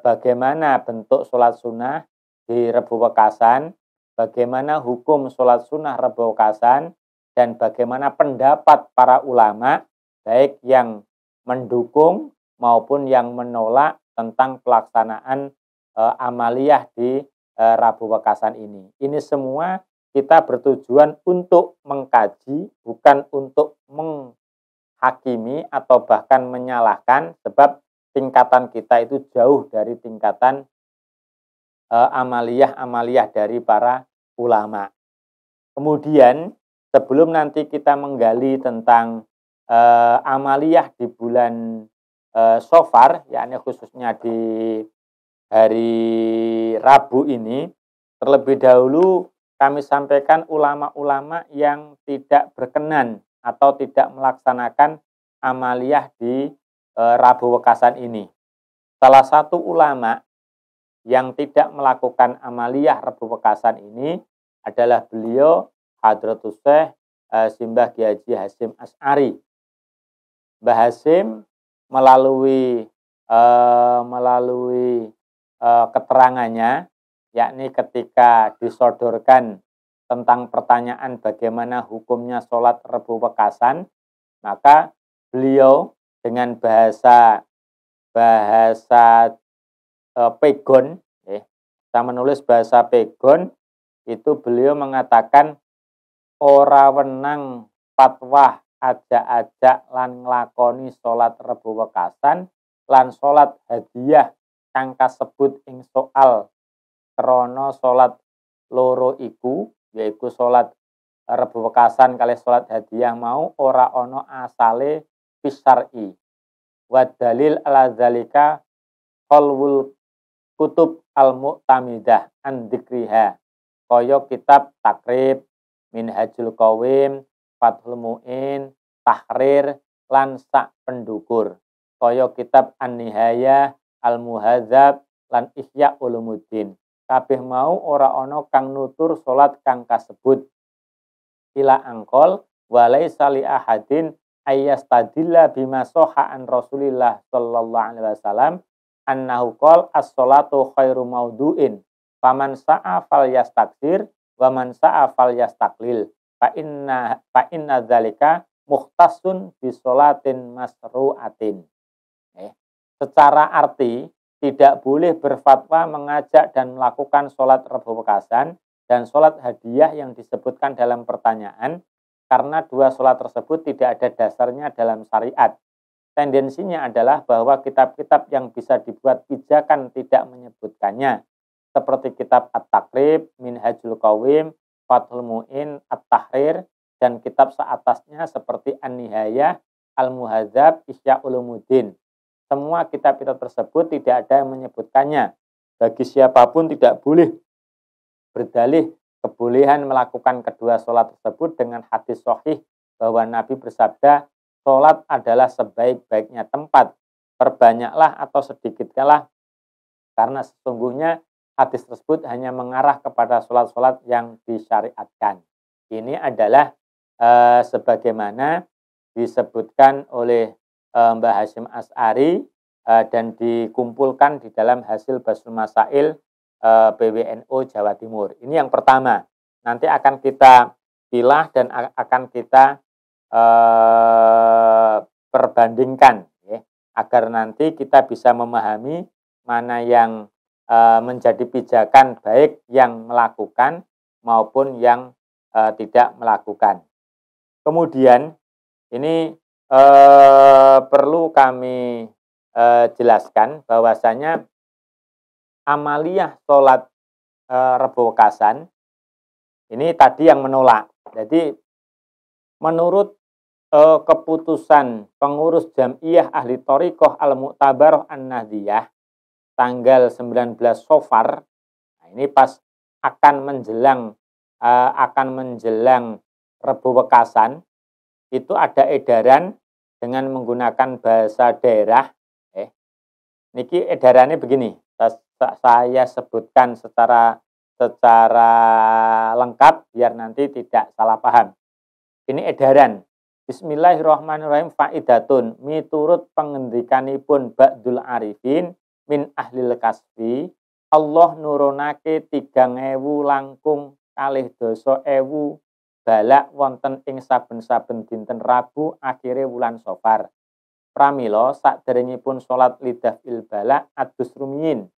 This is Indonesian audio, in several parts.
bagaimana bentuk sholat sunnah di Rebo Wekasan, bagaimana hukum sholat sunnah Rebo Wekasan, dan bagaimana pendapat para ulama, baik yang mendukung maupun yang menolak tentang pelaksanaan amaliyah di Rebo Wekasan ini. Ini semua kita bertujuan untuk mengkaji, bukan untuk menghakimi atau bahkan menyalahkan, sebab tingkatan kita itu jauh dari tingkatan amaliyah dari para ulama. Kemudian sebelum nanti kita menggali tentang amaliyah di bulan Safar, yakni khususnya di hari Rabu ini, terlebih dahulu kami sampaikan ulama-ulama yang tidak berkenan atau tidak melaksanakan amaliyah di Rebo Wekasan ini. Salah satu ulama yang tidak melakukan amaliyah Rebo Wekasan ini adalah beliau Hadratus Syekh Simbah Kiai Haji Hasyim Asy'ari. Mbah Hasyim melalui keterangannya, yakni ketika disodorkan tentang pertanyaan bagaimana hukumnya sholat Rebo Wekasan, maka beliau dengan bahasa pegon, saya menulis bahasa pegon, itu beliau mengatakan ora wenang fatwa ajak-ajak lan nglakoni sholat Rebo Wekasan lan sholat hadiah kang kasebut ing soal krana sholat loro iku, yaitu sholat Rebo Wekasan kali sholat hadiah mau ora ono asale fisar'i. Wa dalil ala zalika qalwul kutub al-mu'tamidah an dzikriha. Kaya kitab Takrib, Minhajul Qawim, Fathul Mu'in, Tahrir, lan sak pendukur. Kaya kitab An-Nihayah, Al-Muhadzab, lan Ihya Ulumuddin. Kabeh mau ora ana kang nutur salat kang kasebut. Ila angkol walaisa li ahadin ayyastadilla bima sahha an Rasulillah sallallahu alaihi wasallam annahu qol as-sholatu khairu maudu'in faman sa'a falyastaksir wa man sa'a falyastaqlil fa inna dzalika mukhtassun bi sholatin masru'atin. Secara arti tidak boleh berfatwa mengajak dan melakukan sholat Rebo Wekasan dan sholat hadiah yang disebutkan dalam pertanyaan, karena dua sholat tersebut tidak ada dasarnya dalam syariat. Tendensinya adalah bahwa kitab-kitab yang bisa dibuat pijakan tidak menyebutkannya, seperti kitab At-Takrib, Minhajul Qawim, Fathul Mu'in, At-Tahrir, dan kitab seatasnya seperti An-Nihayah, Al-Muhadzab, Ihya Ulumuddin. Semua kitab-kitab tersebut tidak ada yang menyebutkannya. Bagi siapapun tidak boleh berdalih kebolehan melakukan kedua sholat tersebut dengan hadis sahih bahwa Nabi bersabda, sholat adalah sebaik-baiknya tempat, perbanyaklah atau sedikitlah, karena sesungguhnya hadis tersebut hanya mengarah kepada sholat-sholat yang disyariatkan. Ini adalah sebagaimana disebutkan oleh Mbah Hasyim Asy'ari dan dikumpulkan di dalam hasil Basul Masail PWNU Jawa Timur. Ini yang pertama. Nanti akan kita pilah dan akan kita perbandingkan, ya, agar nanti kita bisa memahami mana yang menjadi pijakan baik yang melakukan maupun yang tidak melakukan. Kemudian ini perlu kami jelaskan bahwasanya amaliyah sholat Rebo Wekasan ini tadi yang menolak. Jadi menurut keputusan pengurus Jam'iyah Ahli Thoriqoh Al-Mu'tabarah An-Nahdiyah tanggal 19 Safar, nah ini pas akan menjelang Rebo Wekasan, itu ada edaran dengan menggunakan bahasa daerah. Niki edarannya begini, saya sebutkan secara lengkap biar nanti tidak salah paham. Ini edaran. Bismillahirrahmanirrahim, faidatun miturut pengendikanipun Ba'dul Arifin min ahlil kasfi, Allah nurunake 3.000 langkung kalih dasa ewu balak wonten ing saben-saben dinten Rabu akhire wulan Safar. Pramila saderengipun salat lidafil balak adus rumiyin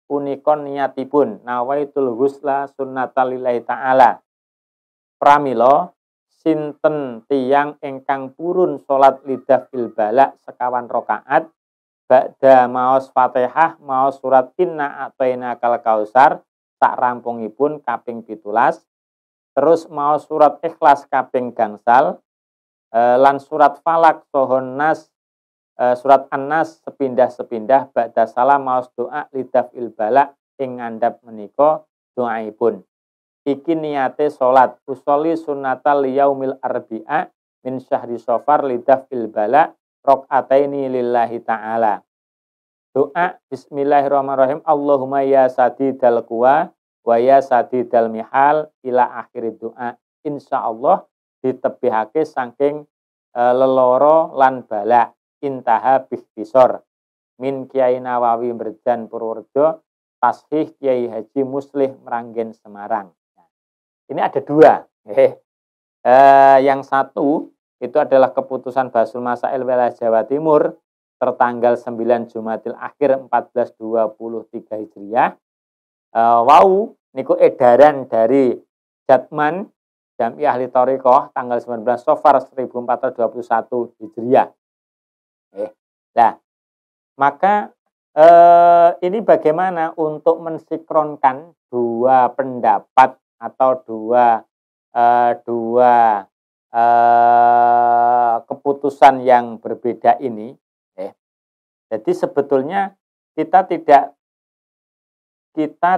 punika niatipun nawaitul ghusla sunnatalillahi ta'ala. Pramila sinten tiyang ingkang purun salat lidafil balak sekawan rakaat ba'da maos Fatihah maos surat Inna A'tainakal Kautsar sak rampungipun kaping 17, terus maos surat Ikhlas kaping gangsal, lan surat Falak saha Nas, surat An-Nas sepindah-sepindah ba'da salam maos doa lidafil balak ing ngandhap menika doaipun. Iki niate salat usolli sunnatal yaumil arbi'a min syahri Safar lidafil balak rakaataini lillahi ta'ala. Doa bismillahirrahmanirrahim. Allahumma ya sadidal quwa wa ya sadidal mihal ila akhir doa. Insyaallah ditebihake saking leloro lan balak. Intaha bihtisor. Min Kiai Nawawi Merjan Purworejo, Tashih Kiai Haji Muslih Meranggen Semarang. Nah, ini ada dua. Yang satu itu adalah keputusan Basul Masail Wilayah Jawa Timur tertanggal 9 Jumadil Akhir 1423 Hijriah. Wau niku edaran dari Jatman Jami Ahli Thariqah tanggal 19 Safar 1421 Hijriah. Nah, maka ini bagaimana untuk mensinkronkan dua pendapat atau dua keputusan yang berbeda ini. Jadi sebetulnya kita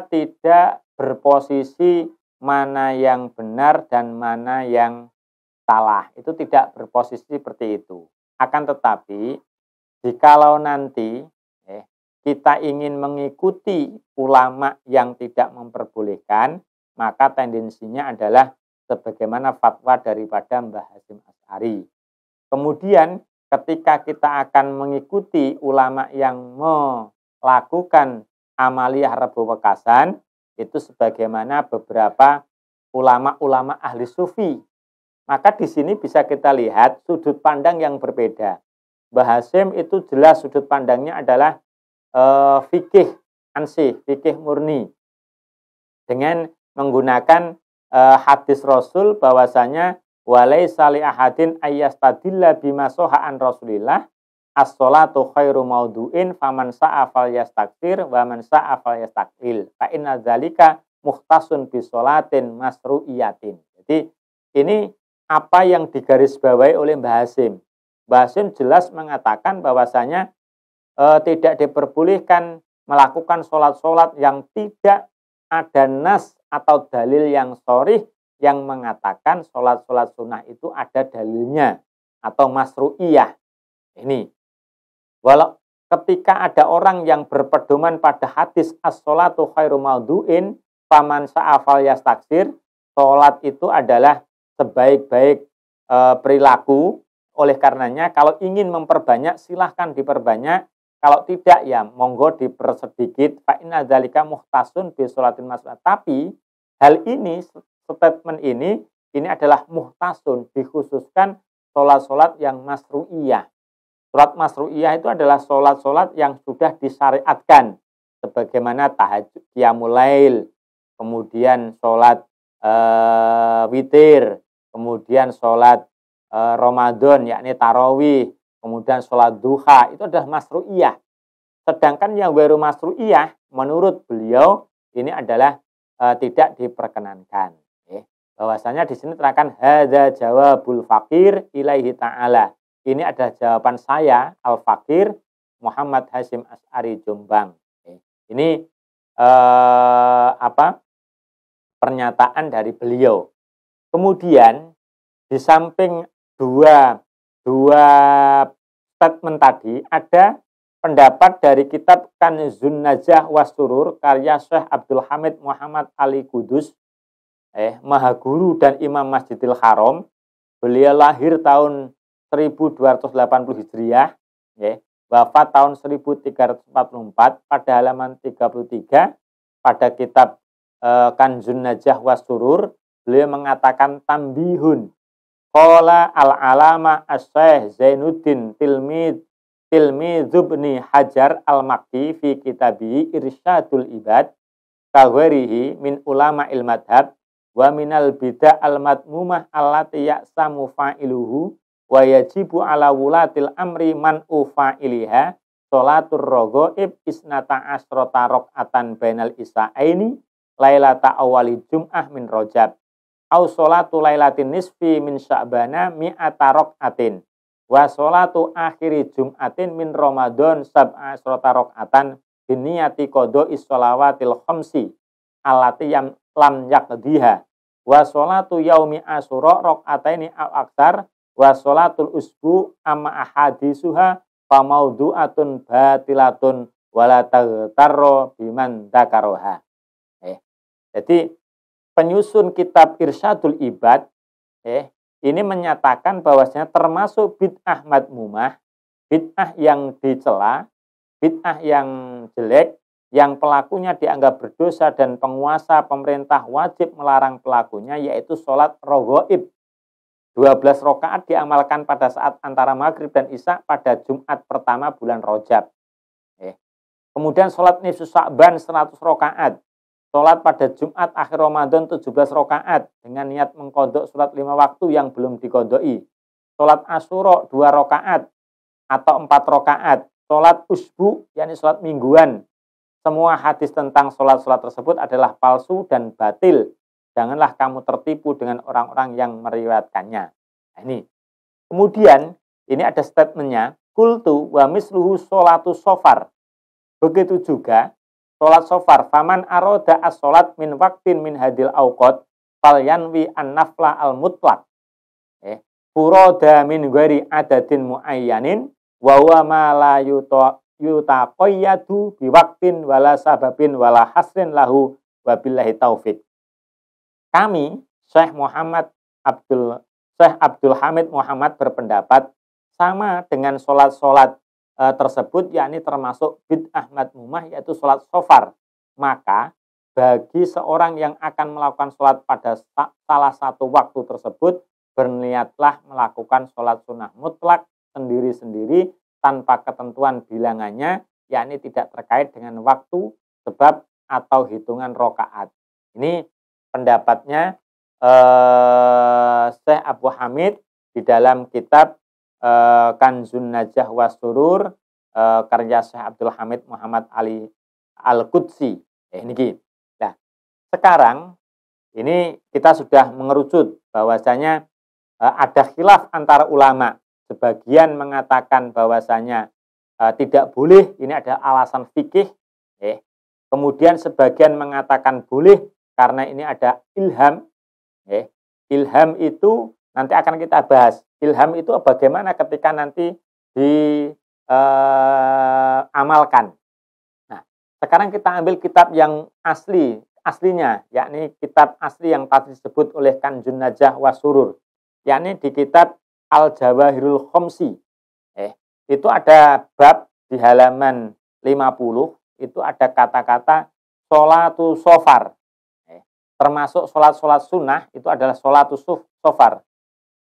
tidak berposisi mana yang benar dan mana yang salah. Itu tidak berposisi seperti itu. Akan tetapi jikalau nanti kita ingin mengikuti ulama yang tidak memperbolehkan, maka tendensinya adalah sebagaimana fatwa daripada Mbah Hasyim Asy'ari. Kemudian ketika kita akan mengikuti ulama yang melakukan amaliyah Rebu Wekasan, itu sebagaimana beberapa ulama-ulama ahli sufi. Maka di sini bisa kita lihat sudut pandang yang berbeda. Mbah Hasyim itu jelas sudut pandangnya adalah fikih ansih, fikih murni. Dengan menggunakan hadis Rasul bahwasanya walaisa li ahadin ayyastadilla bima soha an Rasulillah as-sholatu khairu maudu'in faman sa'a falyastakfir wa man sa'a falyastaqil fa inna dzalika mukhtasun bi sholatin masru'iyatin. Jadi ini apa yang digarisbawahi oleh Mbah Hasyim. Mbah Hasyim jelas mengatakan bahwasanya tidak diperbolehkan melakukan sholat-sholat yang tidak ada nas atau dalil yang sharih yang mengatakan sholat-sholat sunnah itu ada dalilnya atau masru'iyah. Ini walau ketika ada orang yang berpedoman pada hadis as-sholatu khairu maudu'in faman sa'afal yastaksir, sholat itu adalah sebaik-baik perilaku. Oleh karenanya kalau ingin memperbanyak silahkan diperbanyak, kalau tidak ya monggo dipersedikit. Fa inna dzalika muhtasun bi sholatin masru'iyah. Tapi hal ini, statement ini adalah muhtasun, dikhususkan sholat-sholat yang masru'iyah. Sholat masru'iyah itu adalah sholat-sholat yang sudah disyariatkan, sebagaimana tahajud, qiyamul lail, kemudian sholat witir, kemudian sholat Ramadan, yakni tarawih, kemudian sholat duha, itu adalah masru'iyah. Sedangkan yang baru masru'iyah, menurut beliau, ini adalah tidak diperkenankan. Bahwasanya di sini terangkan hadza jawabul faqir ilaihi ta'ala. Ini adalah jawaban saya al-faqir Muhammad Hasyim Asy'ari Jombang. Ini pernyataan dari beliau. Kemudian di samping dua statement tadi ada pendapat dari kitab Kanzun Najah was-Surur karya Syekh Abdul Hamid Muhammad Ali Kudus, Maha Guru dan Imam Masjidil Haram. Beliau lahir tahun 1280 Hijriah, wafat tahun 1344 pada halaman 33 pada kitab Kanzun Najah Wasurur, beliau mengatakan tambihun. Qala al-alama as-Syaikh Zainuddin Tilmidz Hajar al-Makki fi kitabi Irsyadul Ibad kaghairihi min ulama il-madhab wa minal bid'ah al-madmumah allati ya'samu fa'iluhu wa yajibu ala wulatil amri man'u fa'iliha sholatur raghaib isnata asrota raq'atan bainal isa'aini lailata awali jum'ah min Rajab au sholatu lailatin nisfi min Sya'bana mi'ata raq'atin wa sholatu akhiri jum'atin min Ramadan sab'a asrota raq'atan biniyati qada'is sholawatil khamsi allati lam yaqdiha wa sholatu yaumi asyura raq'ataini aw aktsar wa sholatul usbu amma ahadisuha famaudu'atun batilatun wala taghtarra biman dzakaroha. Jadi penyusun kitab Irsyadul Ibad ini menyatakan bahwasanya termasuk bid'ah madmumah, bid'ah yang dicela, bid'ah yang jelek, yang pelakunya dianggap berdosa dan penguasa pemerintah wajib melarang pelakunya, yaitu sholat raghaib. 12 rakaat diamalkan pada saat antara maghrib dan isya pada Jumat pertama bulan Rajab. Kemudian sholat nisfu Sya'ban 100 rakaat. Sholat pada Jumat akhir Ramadan 17 rakaat dengan niat mengkodok sholat 5 waktu yang belum dikodoi. Sholat Asyura 2 rakaat atau 4 rakaat. Sholat usbu, yakni sholat mingguan. Semua hadis tentang sholat-sholat tersebut adalah palsu dan batil. Janganlah kamu tertipu dengan orang-orang yang meriwayatkannya. Nah, ini. Kemudian, ini ada statementnya. Kultu wa misluhu sholatu sofar. Begitu juga sholat sofar. Faman aroda as-sholat min waktin min hadil awqat fal yanwi an-nafla al-mutlak. Furoda min ghairi adadin muayyanin wa huwa ma la yutaqayyadu biwaktin wala sababin wala hasrin lahu wabillahi taufik. Kami, Syekh Abdul Hamid Muhammad berpendapat sama dengan sholat-sholat tersebut, yakni termasuk bid'ah madmumah, yaitu sholat sofar. Maka bagi seorang yang akan melakukan sholat pada salah satu waktu tersebut, berniatlah melakukan sholat sunnah mutlak sendiri-sendiri tanpa ketentuan bilangannya, yakni tidak terkait dengan waktu, sebab, atau hitungan rokaat. Ini pendapatnya Syekh Abu Hamid di dalam kitab Kanzun Najah Wasurur karya Syekh Abdul Hamid Muhammad Ali Al-Qudsi. Ini. Nah, sekarang ini kita sudah mengerucut bahwasanya ada khilaf antara ulama. Sebagian mengatakan bahwasanya tidak boleh, ini ada alasan fikih. Kemudian sebagian mengatakan boleh karena ini ada ilham. Ilham itu nanti akan kita bahas. Ilham itu bagaimana ketika nanti diamalkan. Nah, sekarang kita ambil kitab yang aslinya, yakni kitab asli yang tadi disebut oleh Kanzun Najah Wasurur, yakni di kitab Al-Jawahirul Khamsi. Itu ada bab di halaman 50, itu ada kata-kata sholatu sofar. Termasuk sholat-sholat sunnah itu adalah sholatu sofar.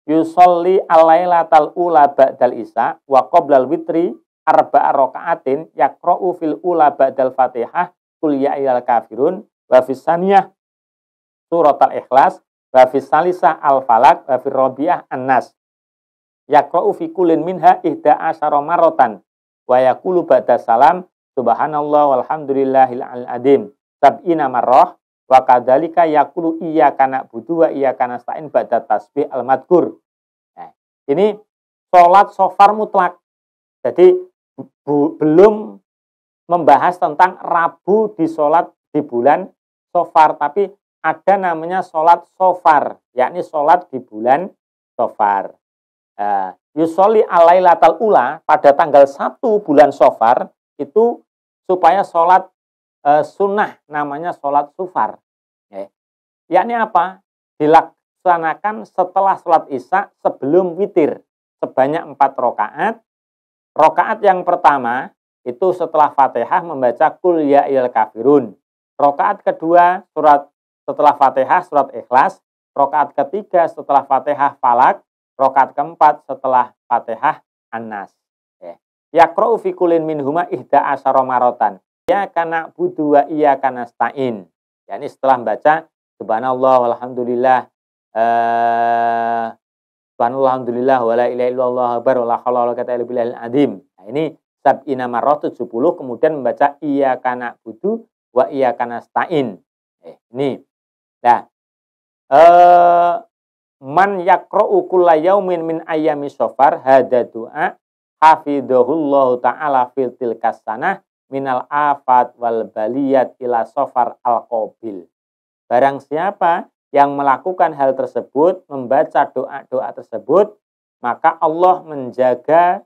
Yusolli al-lailatal ula ba'dal isya wa qoblal witri arba'a roka'atin yakro'u fil ula ba'dal fatihah kul ya ayyuhal kafirun wa fis saniyah surat al-ikhlas wa fis salisah al-falak wa fir rabi'ah an-nas. Yakro'u fi kulin minha ihda asyara marotan wa yakulu ba'da salam subhanallah walhamdulillahil adim sab'ina marrah. Wa kadzalika yaqulu iyyaka na'budu wa iyyaka nasta'in ba'da tasbih al-madkur. Nah, ini salat sofar mutlak. Jadi belum membahas tentang Rabu di salat di bulan Sofar, tapi ada namanya salat sofar, yakni salat di bulan Sofar. Yusolli alailatal ula pada tanggal 1 bulan Sofar itu supaya salat sunnah, namanya sholat sufar. Yakni apa? Dilaksanakan setelah sholat isya sebelum witir sebanyak 4 rakaat. Rakaat yang pertama itu setelah Fatihah membaca Qul ya ayyuhal kafirun. Rakaat kedua setelah Fatihah surat Ikhlas. Rakaat ketiga setelah Fatihah Falak. Rakaat keempat setelah Fatihah An-Nas. Yaqra'u fi kullin minhuma ihda asyara maratan. Iyyaka na'budu wa iyyaka nasta'in. Yani setelah membaca subhanallah walhamdulillah subhanallah wa la ilaha illallah akbar wa la haula wa la quwwata illa billahil azim. Nah, ini sab'ina marrat 70, kemudian membaca iyyaka na'budu wa iyyaka nasta'in. Ini. Nah, man yaqra'u kulla yaumin min ayyami safar hada du'a hafidhahullahu ta'ala fil tilkas sanah minal afat wal baliyat ila safar al-qabil. Barang siapa yang melakukan hal tersebut, membaca doa-doa tersebut, maka Allah menjaga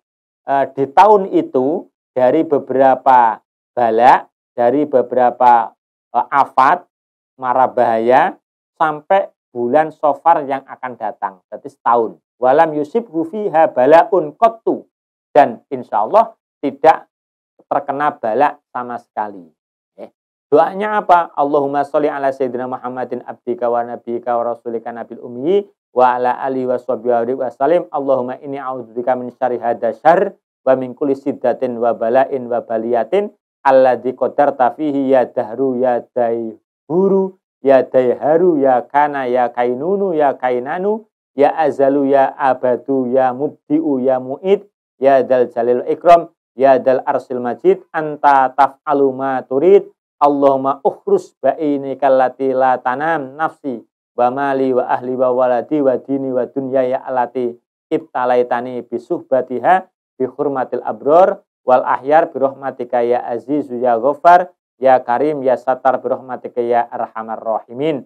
di tahun itu dari beberapa bala, dari beberapa afat, mara bahaya, sampai bulan Safar yang akan datang. Berarti setahun. Walam yusibhu fiha balaun qattu. Dan insya Allah tidak terkena bala sama sekali. Doanya apa? Allahumma sholli ala sayyidina Muhammadin abdika wa nabiyyika wa rasulika nabil ummi wa ala alihi wa sahbihi wa sallim. Allahumma inni a'udzubika min syarri hadza syarr wa min kulli siddatin wa bala'in wa baliyatin alladzi qadarta fihi ya dahru ya daihuru ya daiharu ya kana ya kainunu ya kainanu ya azalu ya abadu ya mubdi'u ya mu'id ya dal jalil ikram ya dal arsil majid anta taf'alu ma turid. Allahumma ukhrus ba'ini kallati la tanam nafsi wa mali wa ahli wa waladi wa dini wa dunyaya allati ibtalaitani bisuhbatiha bi hurmatil abror wal ahyar bi rahmatika ya azizu ya ghaffar ya karim ya satar bi rahmatika ya arhamar rahimin.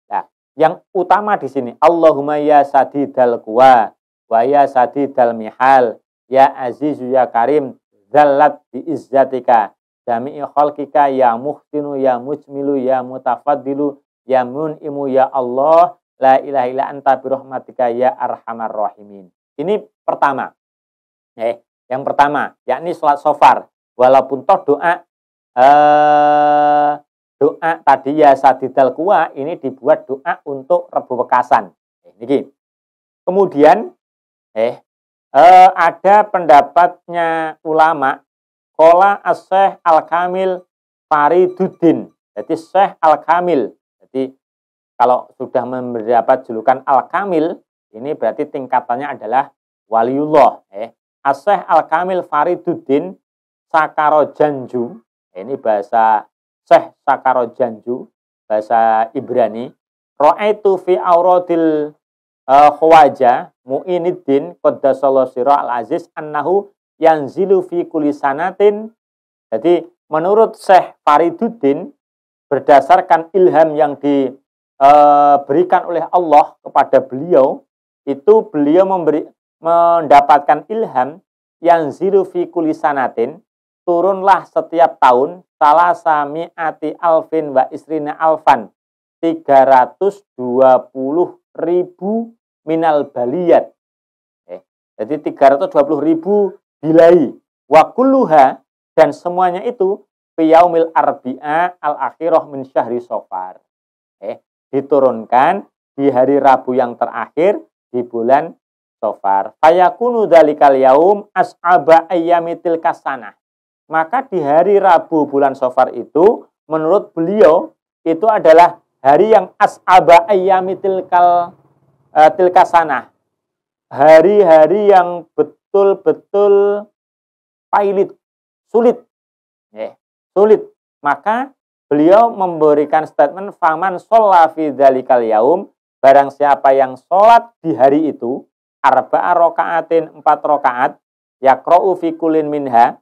Nah, yang utama di sini Allahumma ya sadidal quwa wa ya sadidal mihal ya azizu ya karim zallat bi izzatika jami'i khalqika ya muhtinu ya mujmilu ya mutafaddilu ya mun'imu ya Allah la ilaha illa anta birahmatika ya arhamar rahimin. Ini pertama. Yang pertama yakni salat Shofar. Walaupun toh doa tadi ya sadidal quwa ini dibuat doa untuk Rebu Wekasan. Niki. Kemudian ada pendapatnya ulama Kola as-Syekh Al-Kamil Fariduddin. Jadi Syekh Al-Kamil. Jadi kalau sudah mendapat julukan Al-Kamil, ini berarti tingkatannya adalah waliullah. As-Syekh Al-Kamil Fariduddin Sakarojanju. Ini bahasa Syekh Sakarojanju, bahasa Ibrani. Ra'aitu fi auradil khawaja Mu'iniddin qaddasallahu sirra al-aziz annahu yanzilu fi kulli sanatin. Jadi menurut Syekh Fariduddin berdasarkan ilham yang diberikan oleh Allah kepada beliau, itu beliau mendapatkan ilham yanzilu fi kulli sanatin, turunlah setiap tahun salasa mi'ati alfin wa isrina alfan 320.000 minal baliyat. Jadi 320.000 bilai wa kulluha, dan semuanya itu fi yaumil arbi'a al-akhirah min syahri Shofar. Diturunkan di hari Rabu yang terakhir di bulan Shofar. Fayakunu dzalikal yaum as'aba ayyamitil kasanah. Maka di hari Rabu bulan Shofar itu menurut beliau itu adalah hari yang as'aba ayyamitil tilkasanah. Hari-hari yang betul-betul pailit, sulit. Sulit. Maka beliau memberikan statement faman sholla fi dzalikal yaum, barang siapa yang sholat di hari itu arba'a raka'atin 4 rakaat yaqra'u fi kullin minha,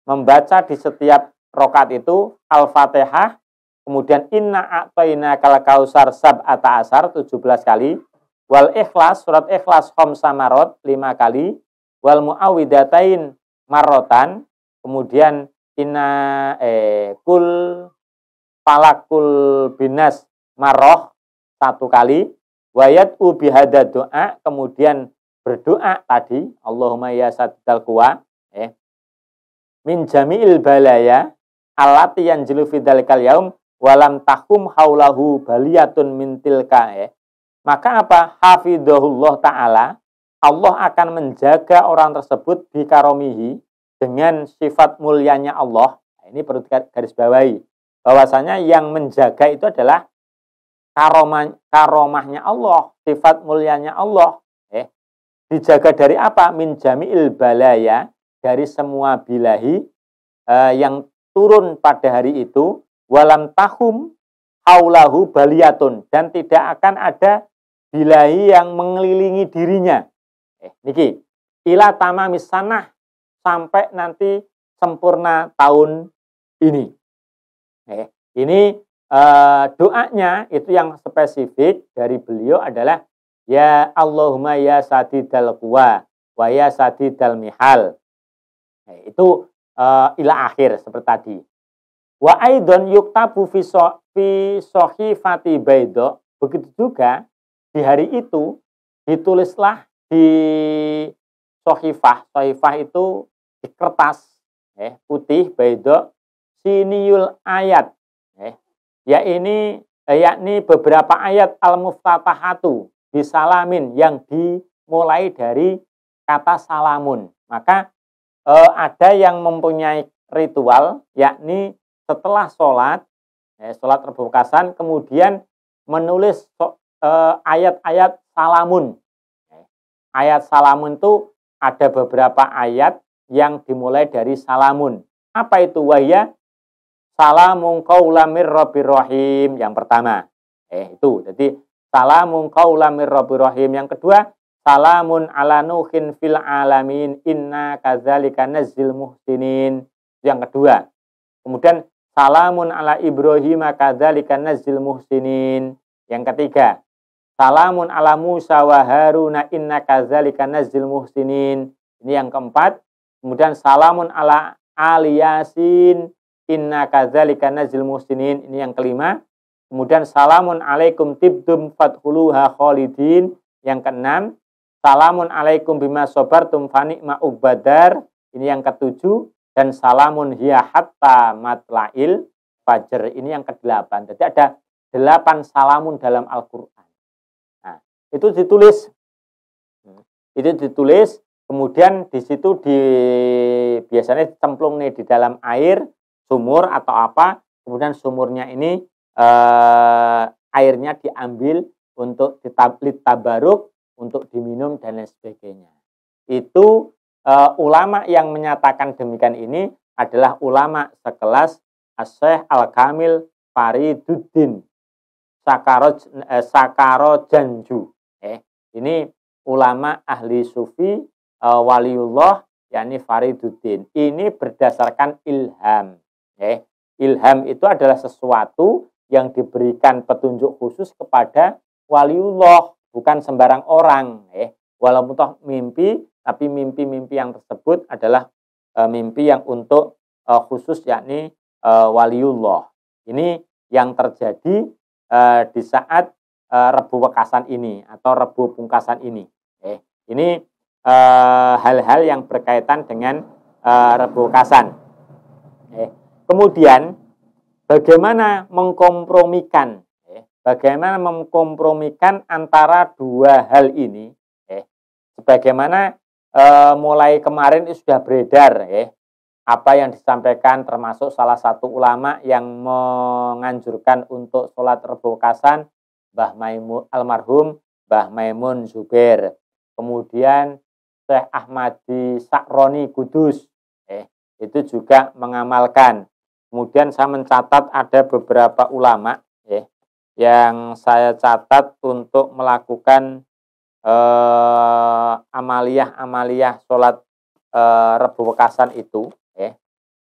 membaca di setiap rakaat itu Al-Fatihah, kemudian inna a'tainakal kausar sab'ata asar 17 kali, wal ikhlas, surat ikhlas khamsa marot 5 kali, wal mu'awwidatain marotan, kemudian inna kul falakul binas maroh 1 kali, wayat'u bihada doa, kemudian berdoa tadi Allahumma ya sadidal quwa, min jami'il balaya allati yanjilu fi dzalikal yaum walam tahum haulahu baliyatun min tilka. Maka apa? Hafidhahullah taala, Allah akan menjaga orang tersebut bikaromihi, dengan sifat mulianya Allah. Ini perlu garis bawahi bahwasanya yang menjaga itu adalah karomahnya Allah, sifat mulianya Allah. Dijaga dari apa? Min jami'il balaya, dari semua bilahi yang turun pada hari itu, walam tahum haulahu baliyatun, dan tidak akan ada bilahi yang mengelilingi dirinya. Niki ila tamamis sanah, sampai nanti sempurna tahun ini. Ini doanya itu yang spesifik dari beliau adalah ya Allahumma ya sadidal quwa wa ya sadidal mihal. Itu ila akhir seperti tadi. Wa aidon yuktabu fi sohifati baydo. Begitu juga di hari itu ditulislah di sohifah. Sohifah itu di kertas putih baydo siniyul ayat. Yakni beberapa ayat al-muftatahatu bisalamin, yang dimulai dari kata salamun. Maka ada yang mempunyai ritual, yakni setelah sholat rebukasan, kemudian menulis ayat-ayat salamun. Ayat salamun itu ada beberapa ayat yang dimulai dari salamun. Apa itu? Wahya salamun qaulam mir rabbir rahim, yang pertama. Itu. Jadi salamun qaulam mir rabbir rahim. Yang kedua, salamun ala nuhin fil alamin inna kadzalika nazzil muhsinin. Yang kedua. Kemudian salamun ala Ibrahim kadzalika nazzil muhsinin. Yang ketiga, salamun ala Musa wa Haruna inna kadzalika nazzil muhsinin. Ini yang keempat. Kemudian salamun ala Ali Yasin inna kadzalika nazzil muhsinin. Ini yang kelima. Kemudian salamun alaikum tibdum fadkhuluha khalidin. Yang keenam, salamun alaikum bima sabartum fa ni'ma ubadar. Ini yang ketujuh. Dan salamun hiya hatta matla'il fajr. Ini yang kedelapan. Jadi ada 8 salamun dalam Al-Quran. Nah, itu ditulis. Kemudian di situ biasanya dicemplung nih di dalam air, sumur atau apa. Kemudian sumurnya ini airnya diambil untuk ditabaruk, untuk diminum dan lain sebagainya. Itu ulama yang menyatakan demikian ini adalah ulama sekelas Asy-Syaikh Al-Kamil Fariduddin Sakarojanju. Ini ulama ahli sufi waliullah, yakni Fariduddin. Ini berdasarkan ilham. Ilham itu adalah sesuatu yang diberikan petunjuk khusus kepada waliullah, bukan sembarang orang. Walaupun toh mimpi, tapi mimpi-mimpi yang tersebut adalah mimpi yang untuk khusus, yakni waliullah. Ini yang terjadi di saat Rebu Wekasan ini atau Rebu Pungkasan ini. Ini hal-hal yang berkaitan dengan Rebu Wekasan. Kemudian bagaimana mengkompromikan? Bagaimana mengkompromikan antara dua hal ini? Sebagaimana mulai kemarin itu sudah beredar, apa yang disampaikan, termasuk salah satu ulama yang menganjurkan untuk sholat Rebu Wekasan, Mbah Maimun almarhum Mbah Maimun Zubair. Kemudian Syekh Ahmadi Sakroni Kudus, itu juga mengamalkan. Kemudian saya mencatat ada beberapa ulama yang saya catat untuk melakukan amaliyah sholat Rebu Wekasan itu.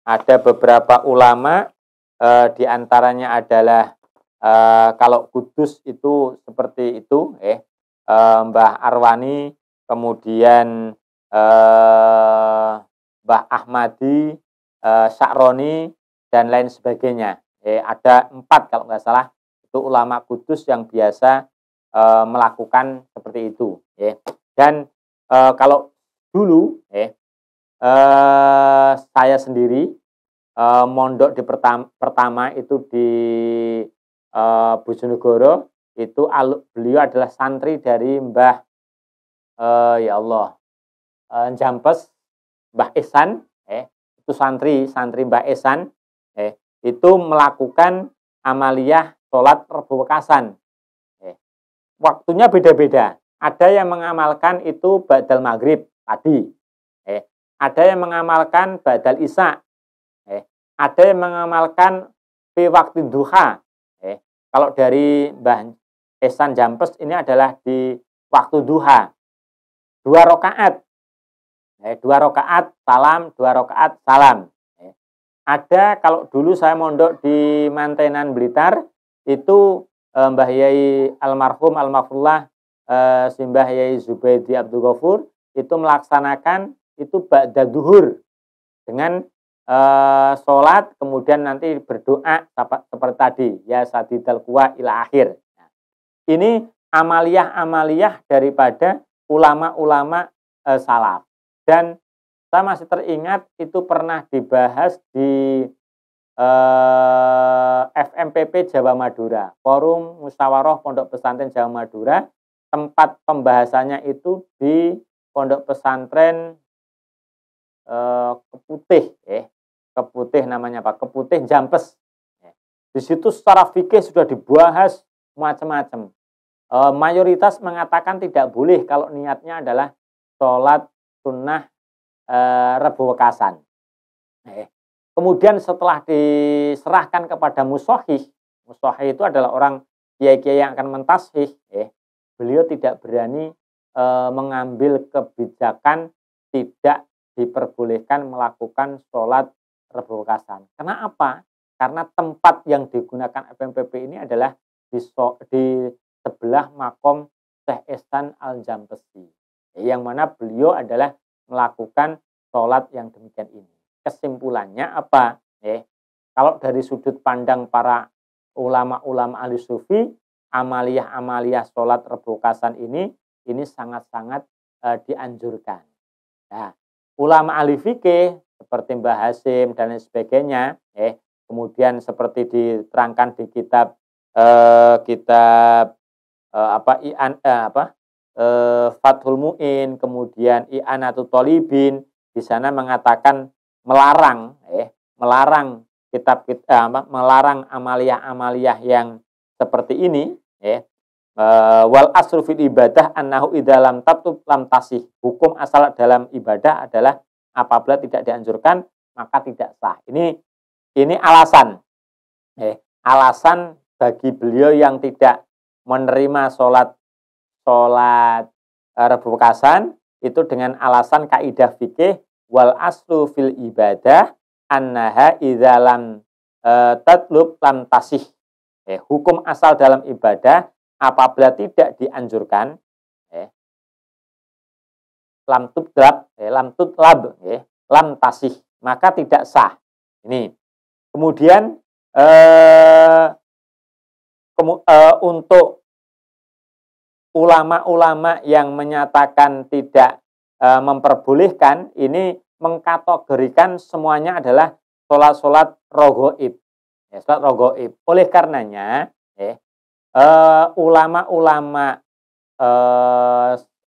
Ada beberapa ulama, diantaranya adalah kalau Kudus itu seperti itu, Mbah Arwani, kemudian Mbah Ahmadi Sakroni dan lain sebagainya. Ada 4 kalau nggak salah, itu ulama Kudus yang biasa melakukan seperti itu. Dan kalau dulu saya sendiri mondok di pertama itu di Bojonegoro, itu beliau adalah santri dari Mbah ya Allah Jampes, Mbah Ihsan, itu santri Mbah Ihsan, itu melakukan amaliyah sholat Rebo Wekasan. Waktunya beda-beda. Ada yang mengamalkan itu ba'dal maghrib tadi. Ada yang mengamalkan ba'dal isya. Ada yang mengamalkan fi waktu duha. Kalau dari Mbah Ihsan Jampes ini adalah di waktu duha. 2 rakaat. 2 rakaat salam, 2 rakaat salam. Ada kalau dulu saya mondok di Mantenan Blitar, itu Mbah Yai almarhum almarhumlah Simbah Yai Zubaidi Abdul Ghafur itu melaksanakan itu ba'da duhur dengan sholat, kemudian nanti berdoa seperti tadi, ya sadidal kuwa ila akhir. Ini amaliyah-amaliyah daripada ulama-ulama salaf. Dan saya masih teringat itu pernah dibahas di FMPP Jawa Madura, Forum Musyawarah Pondok Pesantren Jawa Madura. Tempat pembahasannya itu di Pondok Pesantren Keputih, Keputih namanya Pak, Keputih Jampes. Di situ secara fikih sudah dibahas macam-macam. Mayoritas mengatakan tidak boleh kalau niatnya adalah sholat sunnah Rebo Wekasan. Kemudian setelah diserahkan kepada musohih itu adalah orang kiai-kiai yang akan mentashih, beliau tidak berani mengambil kebijakan tidak diperbolehkan melakukan sholat Rebo Wekasan. Karena apa? Karena tempat yang digunakan FMPP ini adalah di sebelah makom Syekh Ihsan Al-Jampesi, yang mana beliau adalah melakukan sholat yang demikian ini. Kesimpulannya apa? Kalau dari sudut pandang para ulama-ulama ahli sufi, amaliyah-amaliyah sholat Rebo Wekasan ini sangat-sangat dianjurkan. Nah, ulama ahli fikih seperti Mbah Hasim dan lain sebagainya, kemudian seperti diterangkan di kitab Fathul Mu'in, kemudian I'anatul Thalibin, di sana mengatakan melarang melarang amaliyah-amaliyah yang seperti ini, wal asru fil ibadah annahu idza lam tatub lam tasih. Hukum asal dalam ibadah adalah apabila tidak dianjurkan maka tidak sah. Ini alasan. Alasan bagi beliau yang tidak menerima sholat Rebo Wekasan itu dengan alasan kaidah fikih wal aslu fil ibadah annaha idza lam tatlub lam tasih. Hukum asal dalam ibadah apabila tidak dianjurkan lam tutlab lam tasih, maka tidak sah. Ini. Kemudian untuk ulama-ulama yang menyatakan tidak memperbolehkan, ini mengkategorikan semuanya adalah sholat-sholat rogoib. Sholat rogoib. Oleh karenanya,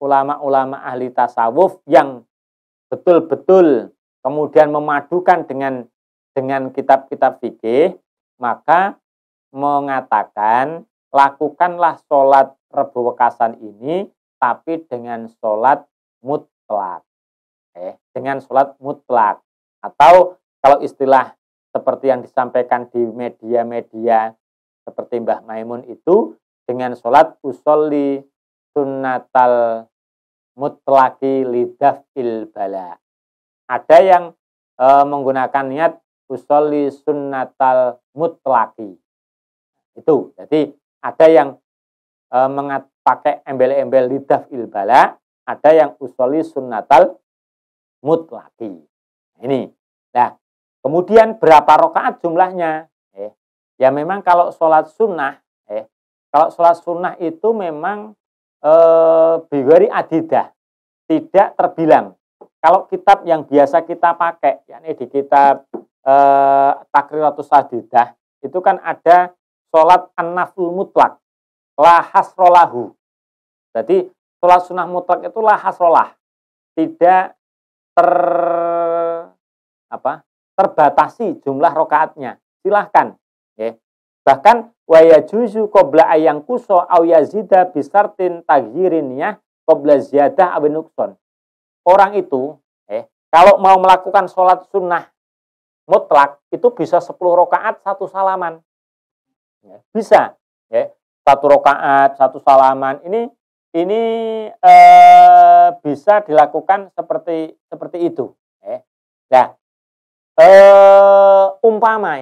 ulama-ulama ahli tasawuf yang betul-betul kemudian memadukan dengan kitab-kitab fikih, maka mengatakan lakukanlah sholat Rebo Wekasan ini tapi dengan sholat mutlak, dengan sholat mutlak, atau kalau istilah seperti yang disampaikan di media-media seperti Mbah Maimun itu dengan sholat usolli sunnatal mutlaki lidafil bala. Ada yang menggunakan niat usolli sunnatal mutlaki. Itu, jadi ada yang pakai embel-embel lidafil bala, ada yang usolli sunnatal mutlaki. Ini. Nah, kemudian berapa rakaat jumlahnya? Ya memang kalau sholat sunnah, itu memang bigori adidah, tidak terbilang. kalau kitab yang biasa kita pakai, yakni di kitab Takriratus Sadidah, itu kan ada sholat an-naflul mutlak, la hasrolahu. Jadi sholat sunnah mutlak itu la hasrolah, tidak terbatasi jumlah rokaatnya. Silahkan. Ya. Bahkan wa yajuzu qabla ayang kuso au yazida bisartin taghiriniyah qabla ziyadah aw nuqson. Orang itu kalau mau melakukan sholat sunnah mutlak itu bisa 10 rakaat 1 salaman. Ya, bisa. Ya. 1 rakaat 1 salaman. Ini bisa dilakukan seperti itu. Nah, umpama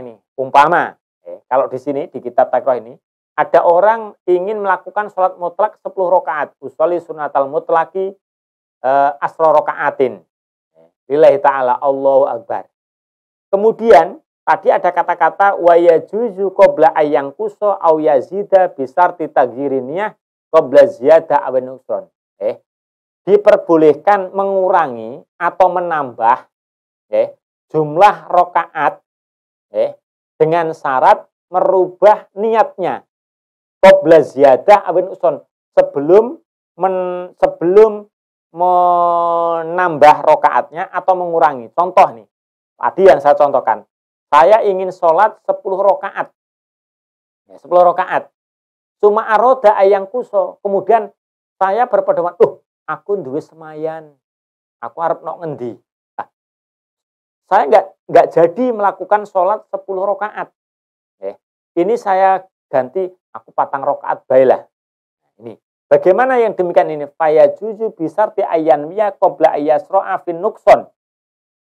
kalau di sini di kitab Takrah ini ada orang ingin melakukan sholat mutlak 10 rakaat, usolli sunatal mutlaki asro rakaatin. Lillahi ta'ala, Allahu Akbar. Kemudian tadi ada kata-kata wa yajuzu qabla ayang kuso au yazida bisarti taghiriniyah qabla ziyadah aw nuqson. Diperbolehkan mengurangi atau menambah jumlah rakaat dengan syarat merubah niatnya qabla ziyadah aw nuqson, sebelum menambah rakaatnya atau mengurangi. Contoh nih, tadi yang saya contohkan, saya ingin sholat 10 rakaat, 10 rakaat. Cuma aroda ayang kuso, kemudian saya berpedoman, aku duwe semayan, aku harap nok ngendi. Nah, saya nggak jadi melakukan sholat 10 rakaat. Ini saya ganti, aku patang rakaat baiklah. Ini. Bagaimana yang demikian ini? Faya juju bisarti ayanwiya qabla ayasro'a fin nuqson.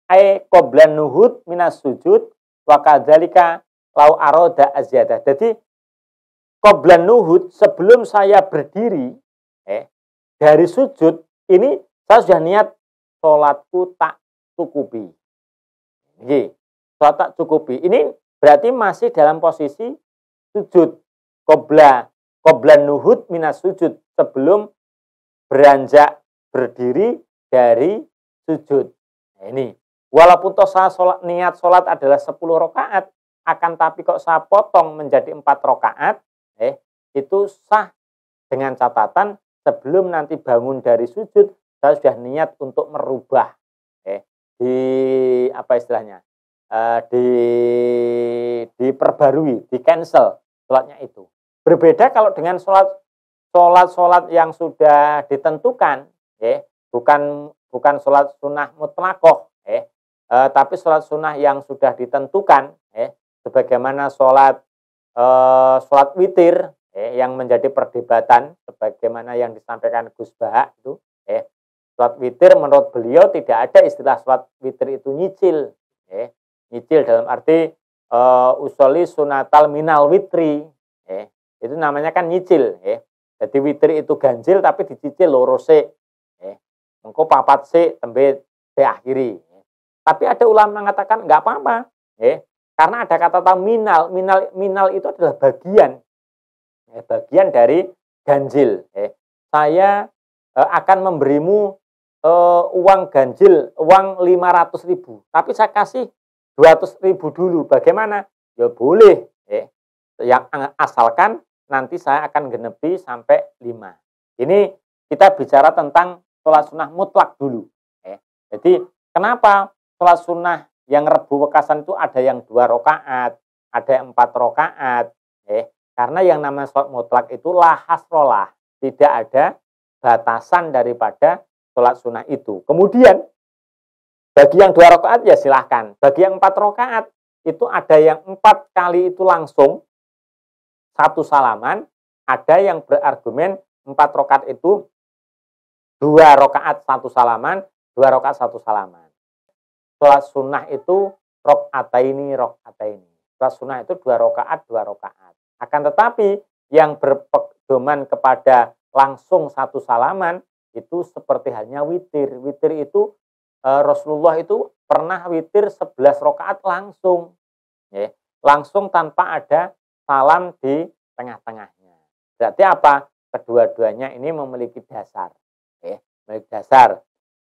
Ay qabla nuhud minas sujud wa kadzalika lau aroda azyadah. Jadi qabla nuhud, sebelum saya berdiri dari sujud, ini saya sudah niat sholatku tak cukupi. Sholat tak cukupi. Ini berarti masih dalam posisi sujud. Qabla nuhud minas sujud, sebelum beranjak berdiri dari sujud. Nah, ini. Walaupun toh saya niat sholat adalah 10 rakaat, akan tapi kok saya potong menjadi 4 rakaat, itu sah dengan catatan sebelum nanti bangun dari sujud, saya sudah niat untuk merubah. Diperbarui, di cancel sholatnya itu. Berbeda kalau dengan sholat yang sudah ditentukan, bukan sholat sunnah mutlakoh, tapi sholat sunnah yang sudah ditentukan, sebagaimana sholat witir, yang menjadi perdebatan, sebagaimana yang disampaikan Gus Baha itu, sholat witir menurut beliau tidak ada istilah sholat witir itu nyicil, nyicil dalam arti usolli sunatal minal witri. Itu namanya kan nyicil. Jadi witir itu ganjil tapi dicicil loro sik. Engko papat sik tembe diakhiri. Tapi ada ulama mengatakan enggak apa-apa. Karena ada kata minal itu adalah bagian. Bagian dari ganjil. Saya akan memberimu uang ganjil, uang 500.000. Tapi saya kasih 200.000 dulu. Bagaimana? Ya boleh. Yang asalkan nanti saya akan genepi sampai 5. Ini kita bicara tentang sholat sunnah mutlak dulu. Jadi kenapa sholat sunnah yang rebu wekasan itu ada yang 2 rakaat, ada yang 4 rakaat? Karena yang namanya sholat mutlak itu la hasrolah, tidak ada batasan daripada sholat sunnah itu. Kemudian bagi yang 2 rakaat ya silahkan. Bagi yang 4 rakaat itu ada yang 4 kali itu langsung 1 salaman, ada yang berargumen 4 rakaat itu 2 rakaat 1 salaman, 2 rakaat 1 salaman. Sholat sunnah itu rakaataini. Sholat sunnah itu 2 rakaat 2 rakaat. Akan tetapi yang berpedoman kepada langsung 1 salaman itu seperti halnya witir. Witir itu Rasulullah itu pernah witir 11 rakaat langsung. Langsung tanpa ada salam di tengah-tengahnya. Berarti apa? Kedua-duanya ini memiliki dasar. Memiliki dasar.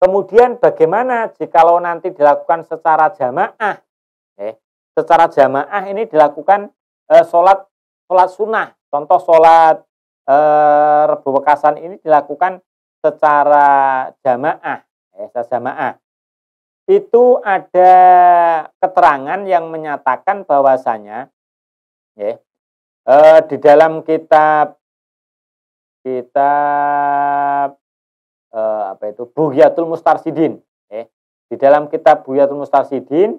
Kemudian bagaimana jikalau nanti dilakukan secara jamaah? Secara jamaah ini dilakukan sholat sunnah. Contoh sholat Rebo Wekasan ini dilakukan secara jamaah. Secara jamaah. Itu ada keterangan yang menyatakan bahwasanya di dalam kitab Bughyatul Mustarsyidin. Di dalam kitab Bughyatul Mustarsyidin,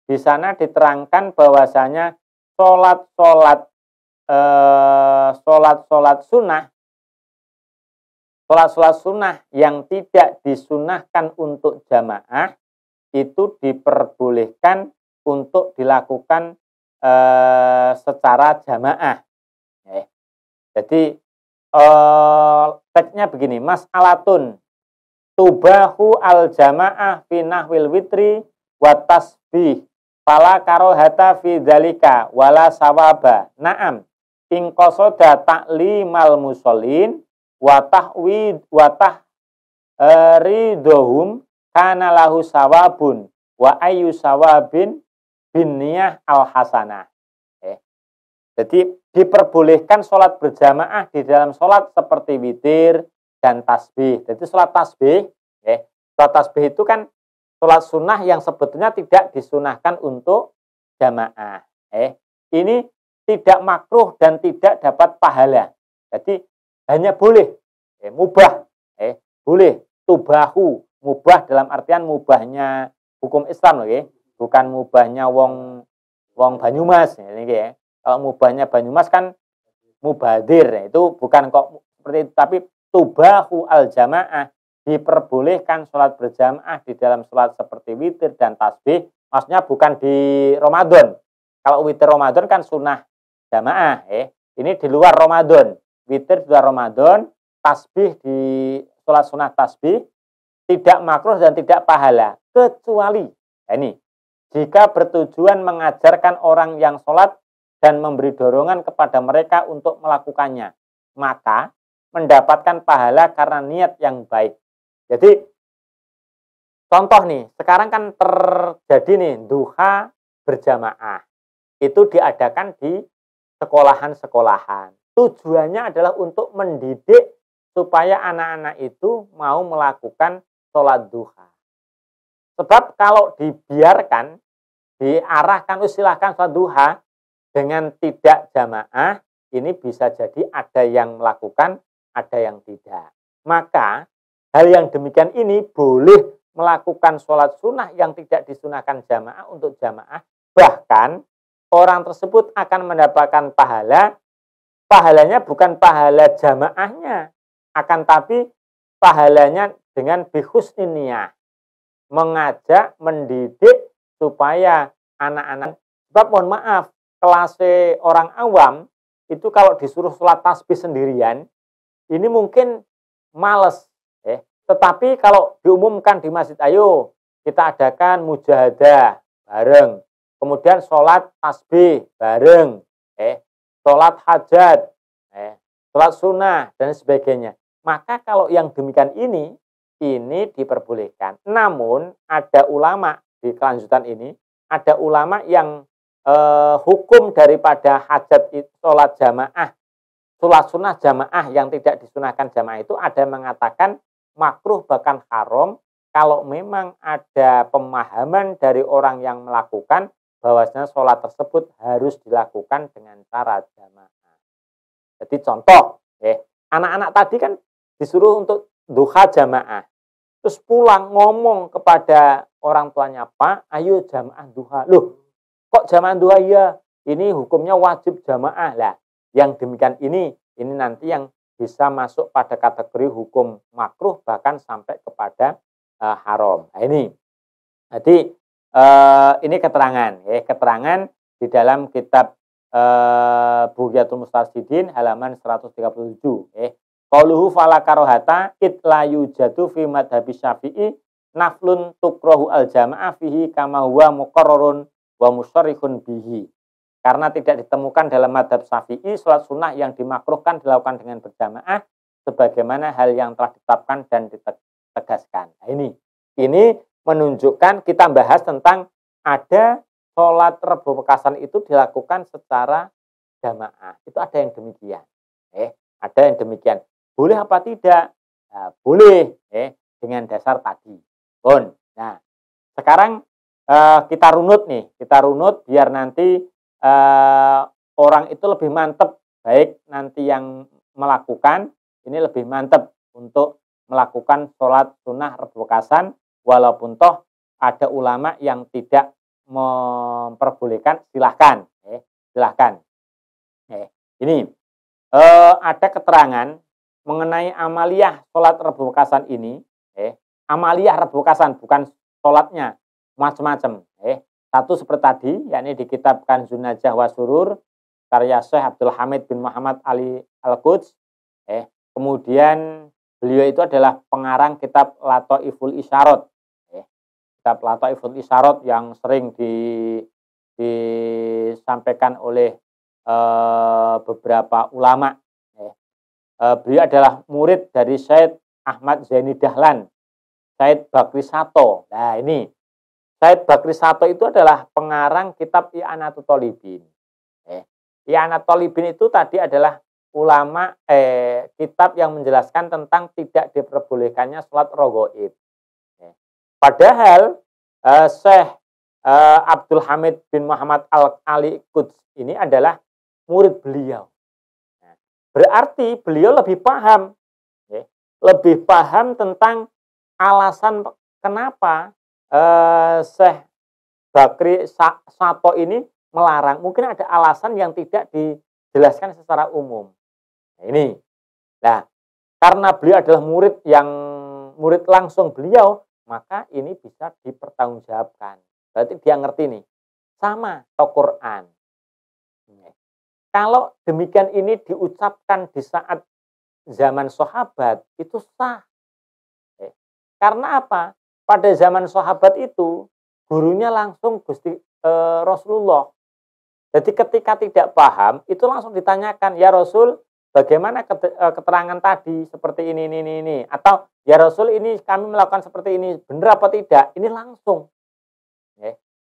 di sana diterangkan bahwasanya sholat sunnah yang tidak disunahkan untuk jamaah itu diperbolehkan untuk dilakukan secara jamaah. Jadi teksnya begini, mas'alatun tubahu al jamaah fi nahwil witri wa tasbih fala karohata fi dzalika wala sawaba. Naam in qasada ta'limal musallin wa tahridohum kana lahu sawabun wa ayu sawabin bin niyah al hasanah. Jadi diperbolehkan sholat berjamaah di dalam sholat seperti witir dan tasbih. Jadi sholat tasbih itu kan sholat sunnah yang sebetulnya tidak disunahkan untuk jamaah. Ini tidak makruh dan tidak dapat pahala. Jadi hanya boleh, mubah, boleh, tubahu, mubah dalam artian mubahnya hukum Islam loh, bukan mubahnya wong Banyumas ini. Kalau mubahnya Banyumas kan mubadir, itu bukan kok seperti itu, tapi tubahu al jamaah, diperbolehkan sholat berjamaah di dalam sholat seperti witir dan tasbih. Maksudnya bukan di Ramadan. Kalau witir Ramadan kan sunnah jamaah, ini di luar Ramadan. Witir di luar Ramadan, tasbih di sholat sunnah tasbih tidak makruh dan tidak pahala, kecuali ini jika bertujuan mengajarkan orang yang sholat dan memberi dorongan kepada mereka untuk melakukannya, maka mendapatkan pahala karena niat yang baik. Jadi contoh nih, sekarang kan terjadi nih duha berjamaah. Itu diadakan di sekolahan-sekolahan. Tujuannya adalah untuk mendidik supaya anak-anak itu mau melakukan sholat duha. Sebab kalau dibiarkan, diarahkan, silahkan sholat duha, dengan tidak jamaah, ini bisa jadi ada yang melakukan, ada yang tidak. Maka hal yang demikian ini boleh melakukan sholat sunnah yang tidak disunahkan jamaah untuk jamaah. Bahkan orang tersebut akan mendapatkan pahala. Pahalanya bukan pahala jamaahnya, akan tapi pahalanya dengan bihusni niyah. Mengajak, mendidik supaya anak-anak, sebab mohon maaf, kelas orang awam itu kalau disuruh sholat tasbih sendirian ini mungkin males, tetapi kalau diumumkan di masjid, ayo kita adakan mujahadah bareng, kemudian sholat tasbih bareng, sholat hajat, sholat sunnah dan sebagainya, maka kalau yang demikian ini diperbolehkan. Namun ada ulama di kelanjutan ini, ada ulama yang hukum daripada hajat sholat jamaah, sholat sunnah jamaah yang tidak disunahkan jamaah itu ada yang mengatakan makruh bahkan haram kalau memang ada pemahaman dari orang yang melakukan bahwasanya sholat tersebut harus dilakukan dengan cara jamaah. Jadi contoh, anak-anak tadi kan disuruh untuk duha jamaah, terus pulang ngomong kepada orang tuanya, Pak, ayo jamaah duha. Loh, kok jamaah duha ya? Ini hukumnya wajib jamaah lah. Yang demikian ini nanti yang bisa masuk pada kategori hukum makruh bahkan sampai kepada haram. Nah, ini. Jadi ini keterangan di dalam kitab Bughyatul Mustarsyidin halaman 137. Qauluhu fala karohata itla yujadu fi madhabi Syafi'i naflun tukrahu al jamaah fihi kama huwa muqarrarun wa musyarrihun bihi. Karena tidak ditemukan dalam madhab Syafi'i sholat sunnah yang dimakruhkan dilakukan dengan berjamaah sebagaimana hal yang telah ditetapkan dan ditegaskan. Nah, ini Ini menunjukkan kita bahas tentang ada sholat Rebo Pekasan itu dilakukan secara jamaah. Itu ada yang demikian. Ada yang demikian. Boleh apa tidak? Nah, boleh. Dengan dasar tadi. Nah, sekarang kita runut nih. Kita runut biar nanti orang itu lebih mantep. Baik nanti yang melakukan, ini lebih mantep untuk melakukan sholat sunnah Rebo Pekasan. Walaupun toh ada ulama yang tidak memperbolehkan, silahkan. Silahkan. Ini ada keterangan mengenai amaliyah sholat Rebo Pekasan ini. Amaliyah Rebo Pekasan, bukan sholatnya, macam-macam. Satu seperti tadi, yakni di kitab Kanzun Najah wa Surur, karya Syekh Abdul Hamid bin Muhammad Ali Al-Quds. Kemudian beliau itu adalah pengarang kitab Lataiful Isyarat. Kitab Lataiful Isyarat yang sering disampaikan oleh beberapa ulama. Beliau adalah murid dari Syed Ahmad Zaini Dahlan, Syed Bakri Sato. Nah ini, Syed Bakri Sato itu adalah pengarang kitab I'anatul Thalibin. I'anatul Thalibin itu tadi adalah ulama kitab yang menjelaskan tentang tidak diperbolehkannya sholat raghaib. Padahal Syekh Abdul Hamid bin Muhammad Ali Quds ini adalah murid beliau. Berarti beliau lebih paham tentang alasan kenapa Syekh Bakri Sato ini melarang. Mungkin ada alasan yang tidak dijelaskan secara umum. Ini. Nah, karena beliau adalah murid langsung beliau, maka ini bisa dipertanggungjawabkan. Berarti dia ngerti nih. Sama Al-Quran. Kalau demikian ini diucapkan di saat zaman sahabat, itu sah. Karena apa? Pada zaman sahabat itu, gurunya langsung Gusti Rasulullah. Jadi ketika tidak paham, itu langsung ditanyakan, ya Rasul, bagaimana keterangan tadi seperti ini. Atau ya Rasul, ini kami melakukan seperti ini, benar apa tidak? Ini langsung.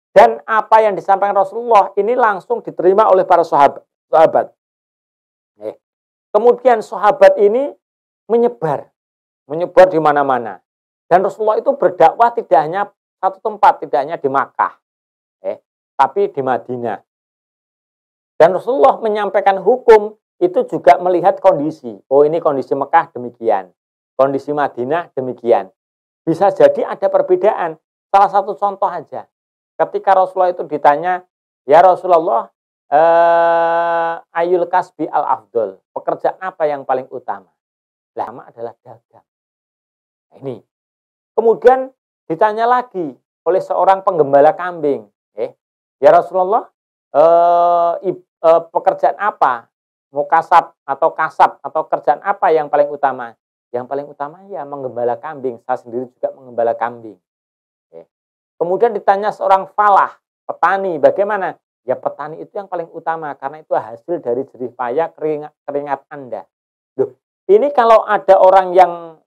Dan apa yang disampaikan Rasulullah ini langsung diterima oleh para sahabat. Kemudian sahabat ini menyebar di mana-mana. Dan Rasulullah itu berdakwah tidak hanya satu tempat, tidak hanya di Makkah, tapi di Madinah. Dan Rasulullah menyampaikan hukum itu juga melihat kondisi. Oh, ini kondisi Mekah demikian, kondisi Madinah demikian. Bisa jadi ada perbedaan. Salah satu contoh aja. Ketika Rasulullah itu ditanya, ya Rasulullah, ayul kasbi al-afdol, pekerjaan apa yang paling utama? Lama adalah dagang. Nah, ini. Kemudian ditanya lagi oleh seorang penggembala kambing. Ya Rasulullah, pekerjaan apa? Mukasab atau kasab atau kerjaan apa yang paling utama? Yang paling utama ya menggembala kambing. Saya sendiri juga menggembala kambing. Kemudian ditanya seorang falah, petani, bagaimana? Ya petani itu yang paling utama karena itu hasil dari jerih payah keringat Anda. Loh, ini kalau ada orang yang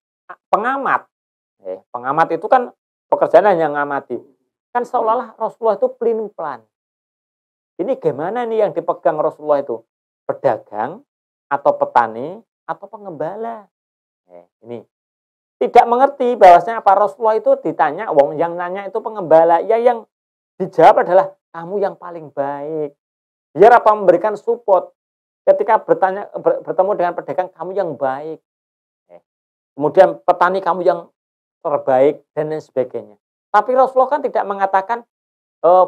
pengamat, pengamat itu kan pekerjaan yang ngamati. Kan seolah-olah Rasulullah itu pelin-pelan. Ini gimana nih yang dipegang Rasulullah itu? Pedagang atau petani atau pengembala? Ini tidak mengerti bahwasanya apa Rasulullah itu ditanya, yang nanya itu pengembala, ya yang dijawab adalah kamu yang paling baik. Biar apa memberikan support. Ketika bertemu dengan pedagang, kamu yang baik. Kemudian petani, kamu yang terbaik dan lain sebagainya. Tapi Rasulullah kan tidak mengatakan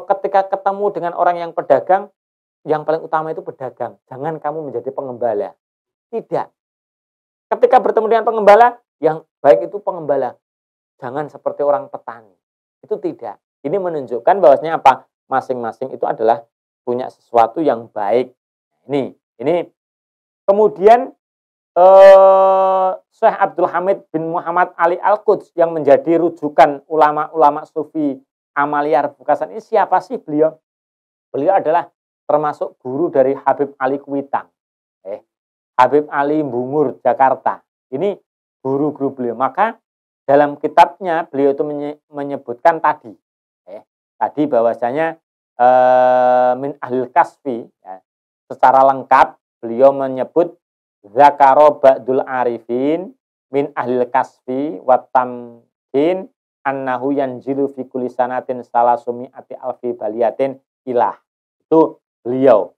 ketika ketemu dengan orang yang pedagang, yang paling utama itu pedagang. Jangan kamu menjadi pengembala. Tidak. Ketika bertemu dengan pengembala, yang baik itu pengembala. Jangan seperti orang petani. Itu tidak. Ini menunjukkan bahwasanya apa? Masing-masing itu adalah punya sesuatu yang baik. Ini. Kemudian Syekh Abdul Hamid bin Muhammad Ali Al-Quds yang menjadi rujukan ulama-ulama sufi amaliyah Rebo Pekasan ini siapa sih beliau? Beliau adalah termasuk guru dari Habib Ali Kuitang. Habib Ali Bungur Jakarta. Ini guru-guru beliau. Maka dalam kitabnya beliau itu menyebutkan tadi, tadi bahwasanya min ahlil kasfi, ya, secara lengkap beliau menyebut zakaro ba'dul arifin min ahlil kasfi wa tamkin annahu yanzilu fi kulli sanatin salasumi ati alfi baliyatin ilah. Itu beliau,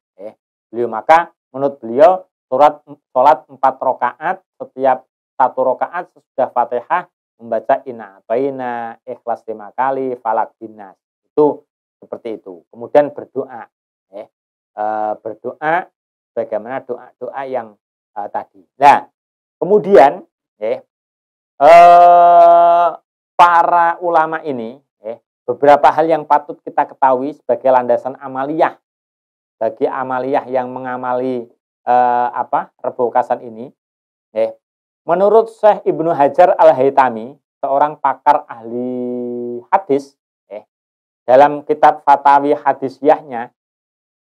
beliau, maka menurut beliau sholat 4 rakaat, setiap 1 rakaat sesudah Fatihah membaca inna a'taina, ikhlas 5 kali, falak binas. Itu seperti itu. Kemudian berdoa, berdoa bagaimana doa-doa yang tadi. Nah, kemudian para ulama ini, beberapa hal yang patut kita ketahui sebagai landasan amaliyah bagi amaliyah yang mengamali revokasan ini. Menurut Syekh Ibnu Hajar Al-Haytami, seorang pakar ahli hadis, dalam kitab Fatawi Hadisiyahnya,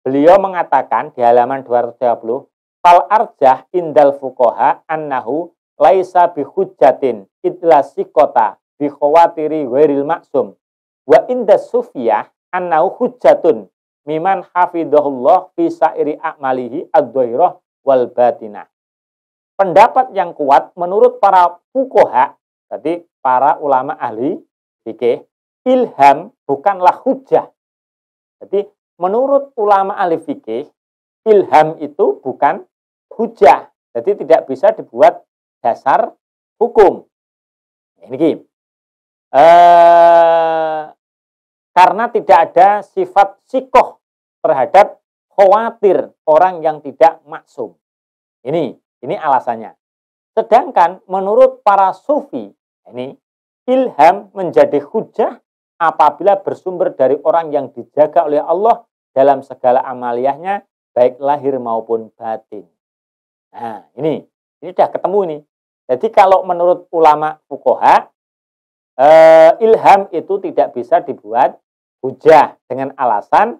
beliau mengatakan di halaman 230, fal arjah indal fuqaha annahu laisa bi hujjatin idla sikota bi khawatiri ghairil maksum wa inda sufiyah annahu hujjatun miman hafidhahullah fi sairi a'malihi ad-dhahirah wal batinah. Pendapat yang kuat menurut para fuqaha, tadi para ulama ahli fikih, ilham bukanlah hujjah. Jadi menurut ulama ahli fikih, ilham itu bukan hujjah. Jadi tidak bisa dibuat dasar hukum. Ini karena tidak ada sifat sikoh terhadap khawatir orang yang tidak maksum. Ini alasannya. Sedangkan menurut para sufi, ini ilham menjadi hujjah apabila bersumber dari orang yang dijaga oleh Allah dalam segala amaliyahnya, baik lahir maupun batin. Nah, ini sudah ketemu ini. Jadi kalau menurut ulama fuqaha, ilham itu tidak bisa dibuat hujjah dengan alasan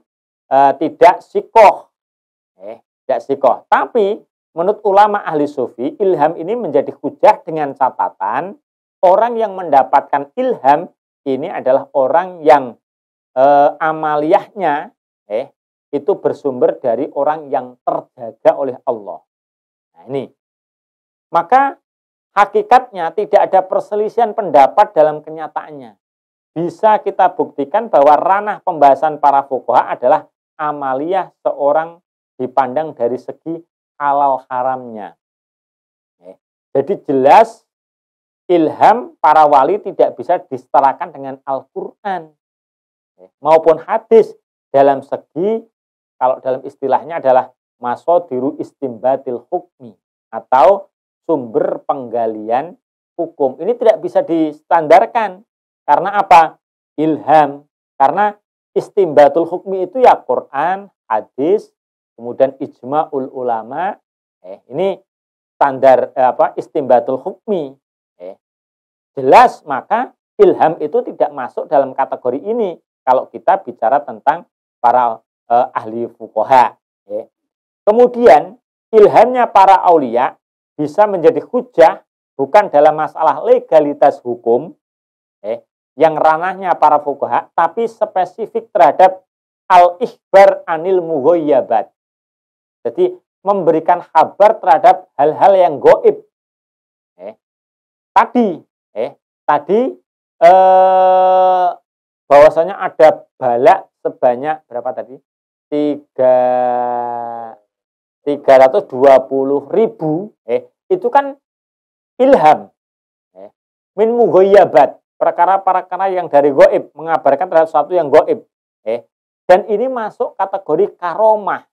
tidak sikoh. Tidak sikoh. Tapi menurut ulama ahli sufi, ilham ini menjadi hujjah dengan catatan orang yang mendapatkan ilham ini adalah orang yang amaliyahnya itu bersumber dari orang yang terjaga oleh Allah. Nah, ini. Maka hakikatnya tidak ada perselisihan pendapat dalam kenyataannya. Bisa kita buktikan bahwa ranah pembahasan para fuqaha adalah amaliyah seorang dipandang dari segi halal haramnya. Jadi jelas ilham para wali tidak bisa disetarakan dengan Al-Quran maupun hadis dalam segi, kalau dalam istilahnya adalah masodiru istimbatil hukmi atau sumber penggalian hukum. Ini tidak bisa distandarkan. Karena apa? Ilham. Karena istimbatul hukmi itu ya Quran, hadis, kemudian ijma'ul ulama. Ini standar istimbatul hukmi. Jelas, maka ilham itu tidak masuk dalam kategori ini kalau kita bicara tentang para ahli fuqaha. Kemudian ilhamnya para aulia bisa menjadi hujjah bukan dalam masalah legalitas hukum yang ranahnya para fuqaha, tapi spesifik terhadap al-ikhbar anil mughayyabat. Jadi memberikan kabar terhadap hal-hal yang gaib. Tadi bahwasanya ada balak sebanyak berapa tadi? 320.000. Itu kan ilham. Min mughayyabat, perkara-perkara yang dari gaib, mengabarkan terhadap sesuatu yang gaib. Dan ini masuk kategori karomah.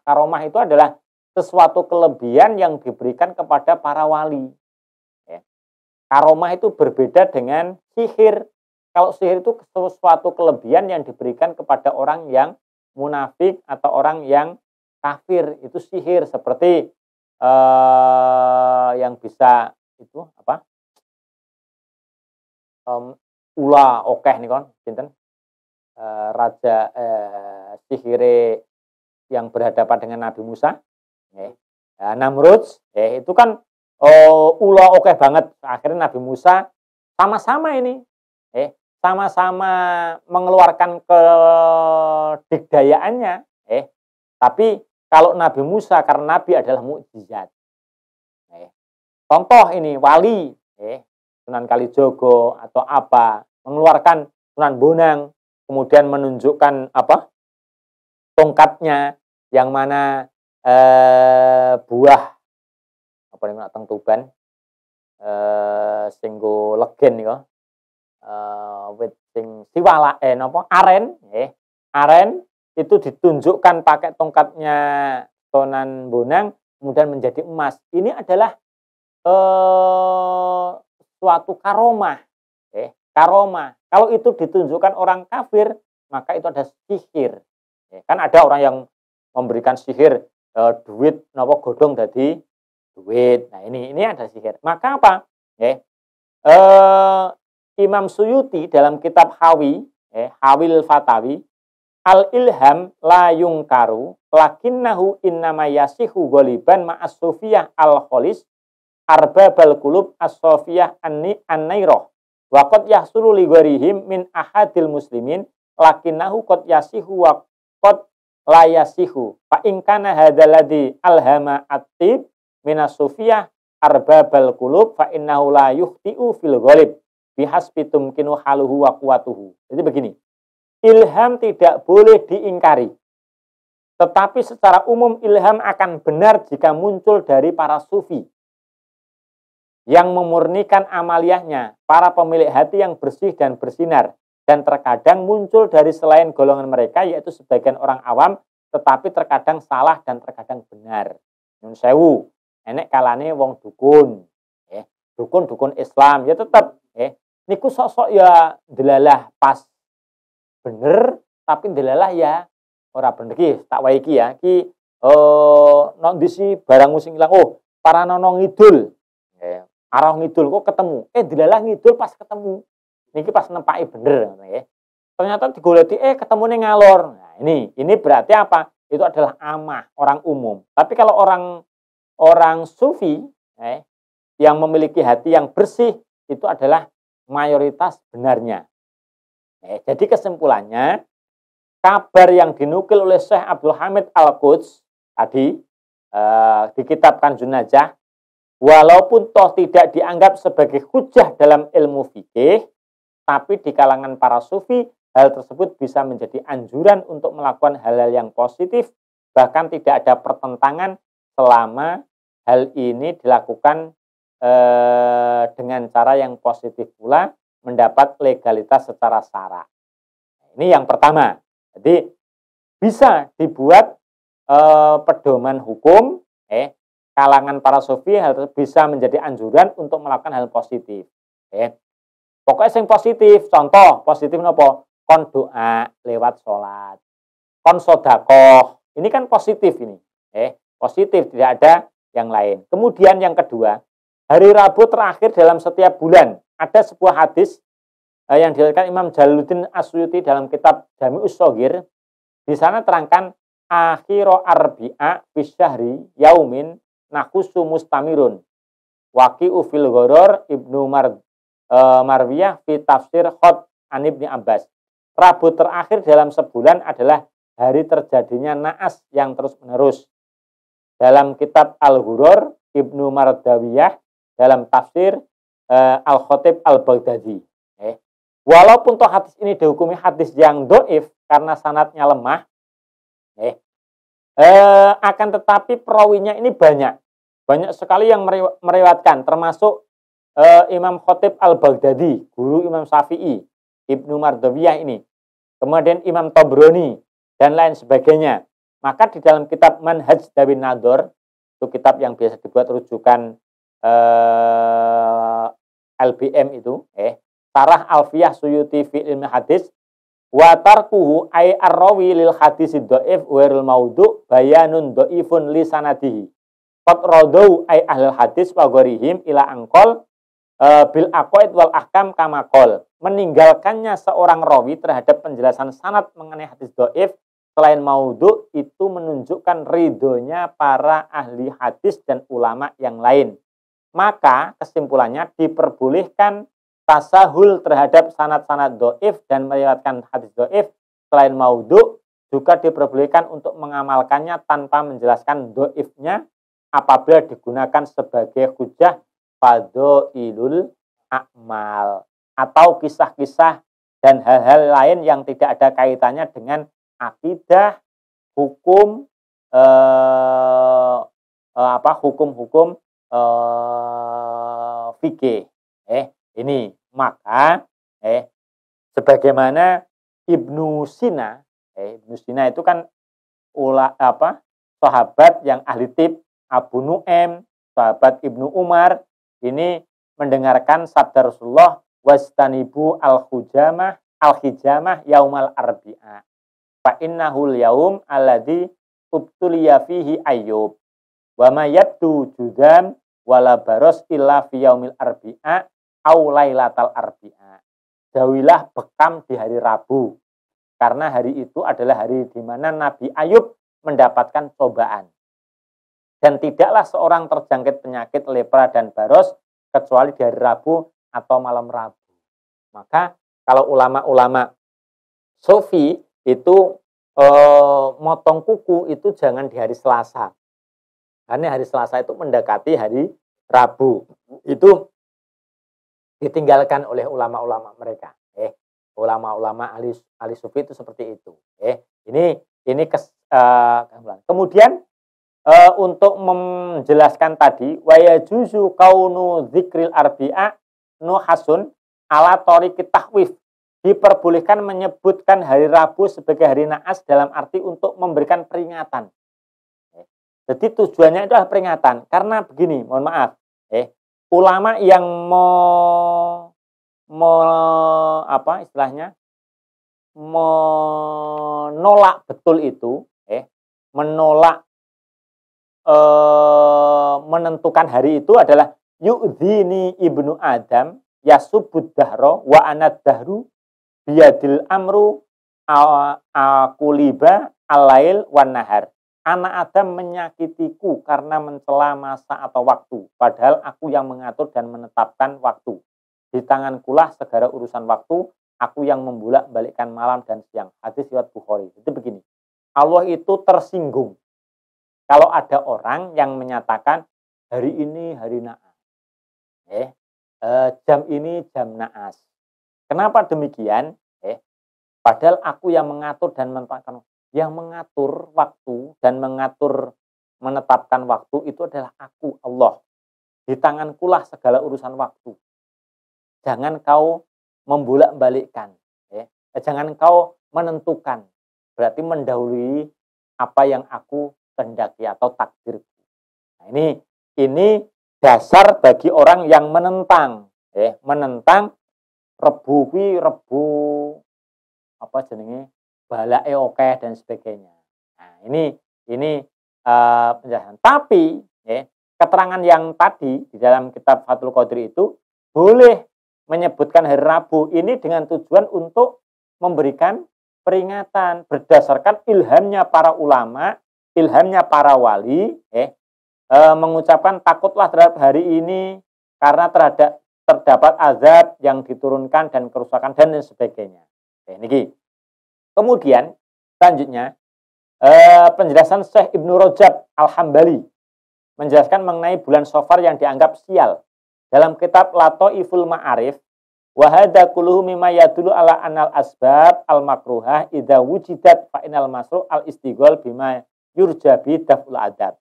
Karomah itu adalah sesuatu kelebihan yang diberikan kepada para wali. Karomah itu berbeda dengan sihir. Kalau sihir itu sesuatu kelebihan yang diberikan kepada orang yang munafik atau orang yang kafir. Itu sihir, seperti yang bisa itu apa? Ula okeh nih kon, sinten? Raja sihire yang berhadapan dengan Nabi Musa, Namrud, itu kan ula oke banget. Akhirnya Nabi Musa sama-sama ini sama-sama mengeluarkan kedigdayaannya, tapi kalau Nabi Musa karena Nabi adalah mukjizat. Contoh ini wali, Sunan Kalijogo atau apa, mengeluarkan Sunan Bonang, kemudian menunjukkan apa tongkatnya yang mana buah apa namanya teng Tuban singgo legen nika wit sing siwala napa aren aren itu ditunjukkan pakai tongkatnya Sunan Bonang kemudian menjadi emas. Ini adalah suatu karomah, karomah. Kalau itu ditunjukkan orang kafir, maka itu ada sihir. Kan ada orang yang memberikan sihir duit napa godhong dadi duit. Nah, ini ada sihir. Maka apa? Imam Suyuti dalam kitab Hawil Fatawi, al-ilham la yungkaru lakinnahu innama yasihu ghaliban ma'as sufiyah al-kholis arbabal qulub as-sofiyah an-nairah wa qad yahsulu li gharihim min ahadil muslimin lakinnahu qad yasihu wa qad la yasihu fa in kana hadzal ladzi alhama at-tib min as-sufiyah arbabal qulub fa innahu la yukhti'u fil ghalib bihasbi tumkinu haluhu wa quwatuhu. Jadi begini, ilham tidak boleh diingkari. Tetapi secara umum ilham akan benar jika muncul dari para sufi yang memurnikan amaliyahnya, para pemilik hati yang bersih dan bersinar, dan terkadang muncul dari selain golongan mereka, yaitu sebagian orang awam, tetapi terkadang salah dan terkadang benar. Nyun sewu, enek kalane wong dukun, dukun Islam, ya tetap, niku sosok ya delalah pas bener, tapi delalah ya ora bener ki, tak wae ki ya, ki nek disi barang sing ilang, para nono ngidul. Arah ngidul kok ketemu. Delalah ngidul pas ketemu. Niki pas nempaki bener Ternyata digoleki ketemune ngalor. Nah, ini berarti apa? Itu adalah amah, orang umum. Tapi kalau orang sufi yang memiliki hati yang bersih itu adalah mayoritas benarnya. Jadi kesimpulannya, kabar yang dinukil oleh Syekh Abdul Hamid Al-Quds tadi di kitab Kanjun Najah, walaupun toh tidak dianggap sebagai hujah dalam ilmu fikih, tapi di kalangan para sufi, hal tersebut bisa menjadi anjuran untuk melakukan hal-hal yang positif, bahkan tidak ada pertentangan selama hal ini dilakukan dengan cara yang positif pula, mendapat legalitas secara syara. Ini yang pertama. Jadi bisa dibuat pedoman hukum, kalangan para sufi hal bisa menjadi anjuran untuk melakukan hal positif. Pokoknya yang positif, contoh positif nopo? Kon doa lewat sholat, kon sodakoh. Ini kan positif ini. Positif, tidak ada yang lain. Kemudian yang kedua, hari Rabu terakhir dalam setiap bulan ada sebuah hadis yang diriwayatkan Imam Jalaluddin As-Suyuti dalam kitab Jami'us Shaghir. Di sana terangkan akhiro arbi'a fisyahri yaumin nakusu mustamirun waqi'u fil ghoror Ibnu Marwiyah fi tafsir Khot an Ibni Abbas. Rabu terakhir dalam sebulan adalah hari terjadinya naas yang terus-menerus. Dalam kitab Al-Ghuror Ibnu Mardawiyah dalam tafsir Al-Khatib Al-Baghdadi. Walaupun toh hadis ini dihukumi hadis yang doif karena sanadnya lemah, akan tetapi perawinya ini banyak sekali yang meriwayatkan, termasuk Imam Khatib Al-Baghdadi, guru Imam Syafi'i, Ibnu Mardawiyah ini, kemudian Imam Tabrani dan lain sebagainya. Maka di dalam kitab Manhaj Dawin Nador, itu kitab yang biasa dibuat rujukan LBM itu, Sarah Alfiyah Suyuti fi ilmi hadis, wa tarkuhu ay arrawi lil hadis dhaif wairul maudhu bayanun dhaifun li sanadihi. Qad radau ay ahlul hadis wa gharihim ila angkol bil aqaid wal ahkam kama qol. Meninggalkannya seorang rawi terhadap penjelasan sanad mengenai hadis dhaif selain maudhu itu menunjukkan ridhonya para ahli hadis dan ulama yang lain. maka kesimpulannya diperbolehkan tasahul terhadap sanad-sanad do'if dan meriwayatkan hadis do'if selain maudhu, juga diperbolehkan untuk mengamalkannya tanpa menjelaskan do'ifnya apabila digunakan sebagai hujah fadhailul a'mal atau kisah-kisah dan hal-hal lain yang tidak ada kaitannya dengan akidah, hukum, hukum-hukum fikih. Ini maka sebagaimana Ibnu Sina, Ibnu Sina itu kan sahabat yang ahli tib, Abu Nu'aim, sahabat Ibnu Umar, ini mendengarkan sabda Rasulullah, wastanibu al-hijamah yaumal arbi'a. Fa innahul yaum alladzi ubtuliya fihi Ayyub. Wa ma yabdu judam wala baros illa fi yaumil arbi'a au lailatal arbi'a. Jauhilah bekam di hari Rabu, karena hari itu adalah hari di mana Nabi Ayub mendapatkan cobaan. Dan tidaklah seorang terjangkit penyakit lepra dan baros kecuali di hari Rabu atau malam Rabu. Maka kalau ulama-ulama Sufi itu motong kuku itu jangan di hari Selasa. Karena hari Selasa itu mendekati hari Rabu. Itu ditinggalkan oleh ulama-ulama mereka. Ulama-ulama ahli Sufi itu seperti itu. Kemudian untuk menjelaskan tadi, wa yajuzu kaunu dzikril arbi'a nuhasun ala thoriqit tahwif. Diperbolehkan menyebutkan hari Rabu sebagai hari naas dalam arti untuk memberikan peringatan. Jadi tujuannya itu adalah peringatan. Karena begini, mohon maaf, ulama yang menolak betul itu, menolak menentukan hari itu adalah yu'dzini ibnu Adam yasubud dahro wa anad dahru biyadil amru akuliba alail wan nahar. Anak Adam menyakitiku karena mencela masa atau waktu, padahal aku yang mengatur dan menetapkan waktu. Di tangankulah segala urusan waktu, aku yang membolak-balikkan malam dan siang. Hadis riwayat Bukhari. Jadi begini, Allah itu tersinggung kalau ada orang yang menyatakan hari ini hari naas, jam ini jam naas. Kenapa demikian? Padahal aku yang mengatur dan menetapkan. Yang mengatur waktu dan menetapkan waktu itu adalah aku, Allah. Di tangankulah segala urusan waktu. Jangan kau membolak-balikkan. Jangan kau menentukan. Berarti mendahului apa yang aku kehendaki atau takdirku. Nah, ini dasar bagi orang yang menentang. Menentang rebu balake oke dan sebagainya. Nah, ini penjelasan. Tapi keterangan yang tadi di dalam kitab Fathul Qadir itu boleh menyebutkan hari Rabu ini dengan tujuan untuk memberikan peringatan berdasarkan ilhamnya para ulama, ilhamnya para wali, mengucapkan takutlah terhadap hari ini karena terdapat azab yang diturunkan dan kerusakan dan sebagainya. Niki. Kemudian selanjutnya penjelasan Syekh Ibnu Rajab Al-Hambali menjelaskan mengenai bulan Safar yang dianggap sial dalam kitab Lataiful Ma'arif. Wa hadza kulluhu mimma yadullu ala anal asbab al makruhah idza wujidat fa inal masru' al istighal bima yurja bi daf'ul adab.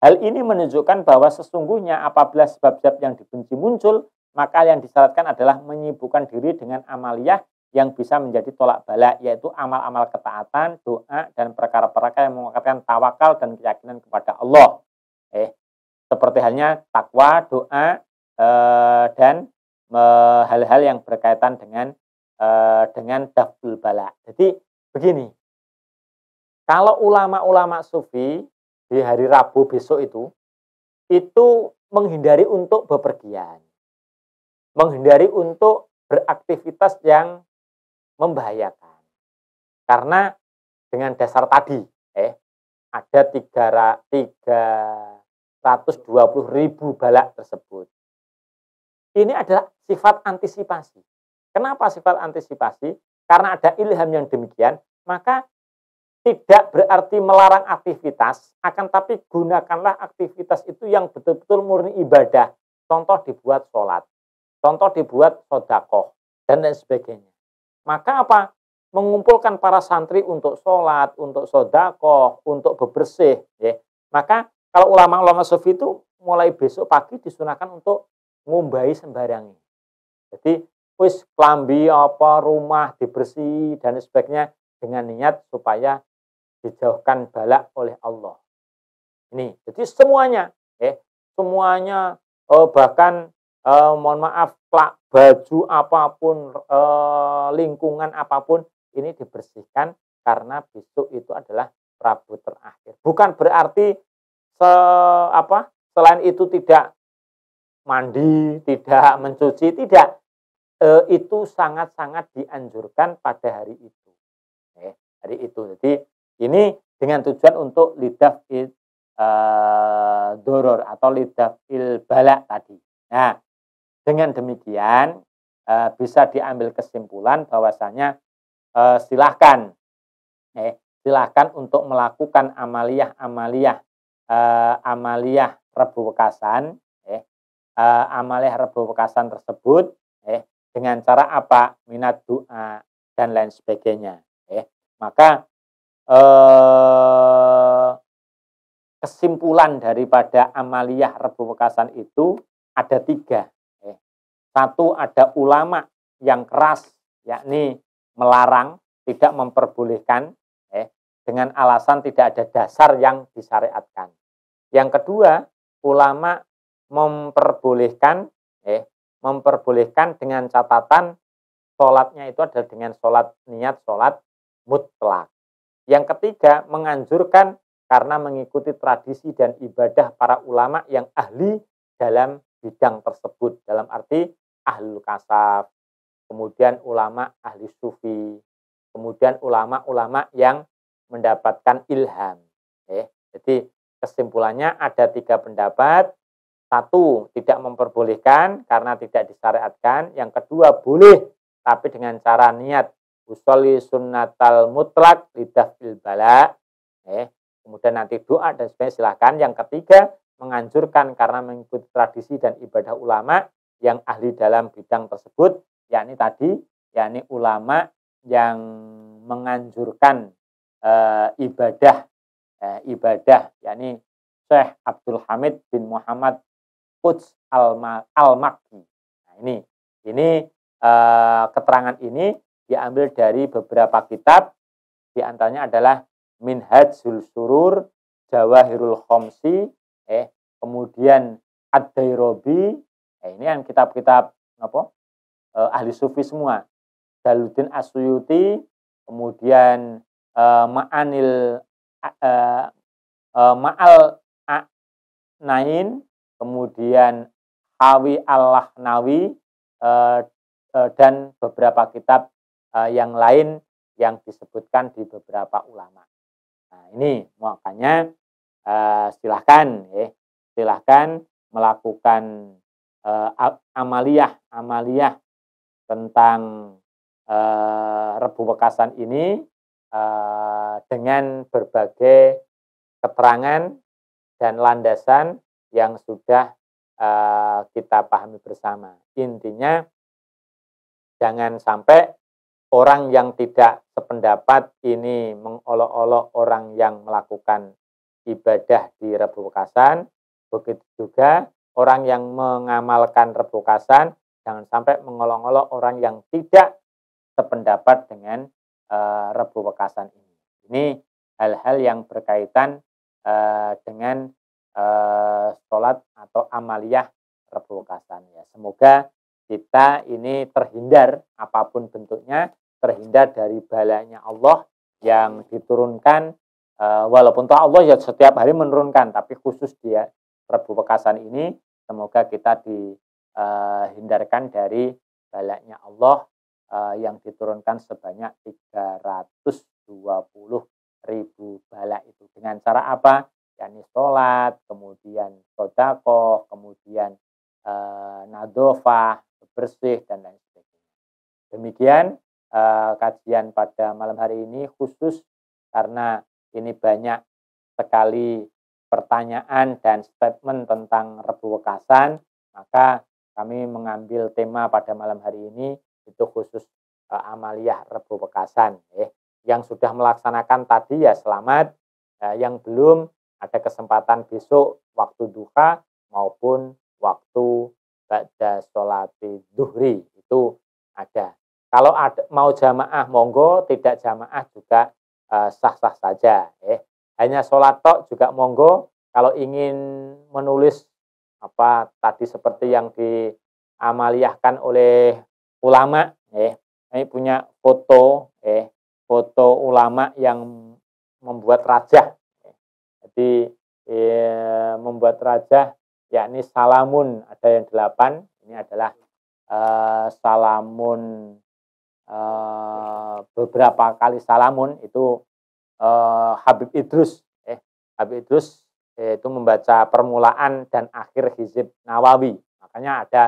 Hal ini menunjukkan bahwa sesungguhnya apabila sebab-sebab yang dibenci muncul, maka yang disyaratkan adalah menyibukkan diri dengan amaliyah yang bisa menjadi tolak bala, yaitu amal-amal ketaatan, doa, dan perkara-perkara yang mengungkapkan tawakal dan keyakinan kepada Allah. Seperti halnya takwa, doa, dan hal-hal yang berkaitan dengan daf'ul bala. Jadi begini, kalau ulama-ulama sufi di hari Rabu besok itu menghindari untuk bepergian, menghindari untuk beraktivitas yang membahayakan. Karena dengan dasar tadi, ada tiga 120.000 balak tersebut. Ini adalah sifat antisipasi. Kenapa sifat antisipasi? Karena ada ilham yang demikian, maka tidak berarti melarang aktivitas, akan tapi gunakanlah aktivitas itu yang betul-betul murni ibadah. Contoh dibuat sholat, contoh dibuat sodakoh, dan lain sebagainya. Maka apa? Mengumpulkan para santri untuk sholat, untuk sodakoh, untuk bebersih. Ya. Maka kalau ulama-ulama sufi itu mulai besok pagi disunahkan untuk ngumbai sembarangi. Jadi wis klambi apa rumah dibersih dan sebagainya dengan niat supaya dijauhkan balak oleh Allah. Ini, jadi semuanya, semuanya bahkan mohon maaf, baju apapun, lingkungan apapun ini dibersihkan karena besok itu adalah Rabu terakhir. Bukan berarti selain itu tidak mandi, tidak mencuci, tidak. Itu sangat-sangat dianjurkan pada hari itu. Hari itu. Jadi ini dengan tujuan untuk lidaf'il doror atau lidaf'il balak tadi. Nah, dengan demikian bisa diambil kesimpulan bahwasanya silahkan untuk melakukan amaliyah Rebu Wekasan, amaliyah Rebu Wekasan tersebut dengan cara apa? Minat doa dan lain sebagainya. Maka kesimpulan daripada amaliyah Rebu Wekasan itu ada 3. Satu, ada ulama yang keras, yakni melarang, tidak memperbolehkan, dengan alasan tidak ada dasar yang disyariatkan. Yang kedua, ulama memperbolehkan dengan catatan sholatnya itu adalah dengan niat sholat mutlak. Yang ketiga, menganjurkan karena mengikuti tradisi dan ibadah para ulama yang ahli dalam bidang tersebut. Dalam arti ahlul kasaf, kemudian ulama ahli sufi, kemudian ulama-ulama yang mendapatkan ilham. Jadi kesimpulannya ada 3 pendapat. 1, tidak memperbolehkan karena tidak disyariatkan. Yang kedua, boleh tapi dengan cara niat usolli sunnatal mutlak lidaf'il bala. Kemudian nanti doa dan sebagainya silahkan. Yang ketiga, menganjurkan karena mengikuti tradisi dan ibadah ulama yang ahli dalam bidang tersebut, yakni ulama yang menganjurkan ibadah, yakni Syekh Abdul Hamid bin Muhammad Quds al-Makki. Nah, ini keterangan ini diambil dari beberapa kitab, di antaranya adalah Minhajul Surur, Jawahirul Khomsi, kemudian Ad-Dairobi. Ini yang kitab-kitab ahli sufi semua. Jaluddin As-Suyuti, kemudian Ma'al Nain, kemudian Hawi Al-Lahnawi, dan beberapa kitab yang lain yang disebutkan di beberapa ulama. Nah, ini makanya silahkan melakukan amaliyah tentang Rebu Wekasan ini dengan berbagai keterangan dan landasan yang sudah kita pahami bersama. Intinya jangan sampai orang yang tidak sependapat ini mengolok-olok orang yang melakukan ibadah di Rebu Wekasan. Begitu juga orang yang mengamalkan Rebu Wekasan, jangan sampai mengolok-olok orang yang tidak sependapat dengan Rebu Wekasan ini. Ini hal-hal yang berkaitan dengan sholat atau amaliyah Rebu Wekasan. Ya, semoga kita ini terhindar apapun bentuknya, terhindar dari balanya Allah yang diturunkan, walaupun Allah ya setiap hari menurunkan, tapi khusus dia Rebu Wekasan ini semoga kita dihindarkan dari balanya Allah yang diturunkan sebanyak 320.000 bala itu. Dengan cara apa? yakni sholat, kemudian sodakoh, kemudian nadofah, bersih, dan lain sebagainya. Demikian kajian pada malam hari ini, khusus karena ini banyak sekali pertanyaan dan statement tentang Rebu Wekasan, maka kami mengambil tema pada malam hari ini itu khusus amaliyah Rebu Wekasan. Yang sudah melaksanakan tadi ya selamat, yang belum ada kesempatan besok waktu duha maupun waktu ba'da sholati duhri itu ada. Kalau ada, mau jamaah monggo, tidak jamaah juga sah-sah saja. Hanya sholat tok juga monggo. Kalau ingin menulis apa tadi seperti yang diamaliyahkan oleh ulama, ini punya foto, foto ulama yang membuat rajah. Jadi membuat rajah, yakni salamun ada yang 8. Ini adalah salamun. Beberapa kali salamun itu Habib Idrus itu membaca permulaan dan akhir hizib Nawawi. Makanya ada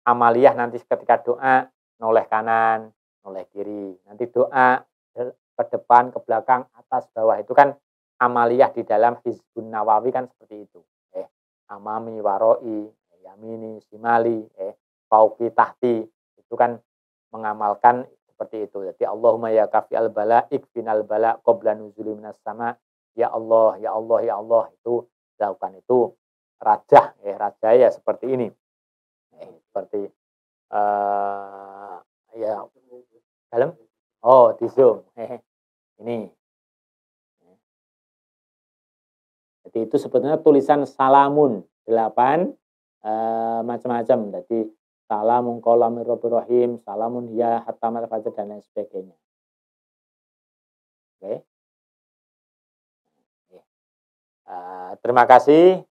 amaliyah nanti ketika doa noleh kanan, noleh kiri. Nanti doa ke depan, ke belakang, atas, bawah. Itu kan amaliyah di dalam hizbun Nawawi kan seperti itu. Amami, waroi, yamini, simali, fauqi, tahti. Itu kan mengamalkan seperti itu. Jadi Allahumma ya kafi al-bala, ikfinal bala, qabla nuzuli minas sama. Ya Allah, ya Allah, ya Allah. Itu lakukan itu rajah, rajah ya seperti ini. Seperti ya dalam. Oh, di Zoom. Ini. Jadi itu sebetulnya tulisan salamun 8 macam-macam. Jadi salamun qaulam mir rabbir rahim, salamun ya hatta mal fajr, dan lain sebagainya. Oke. Terima kasih.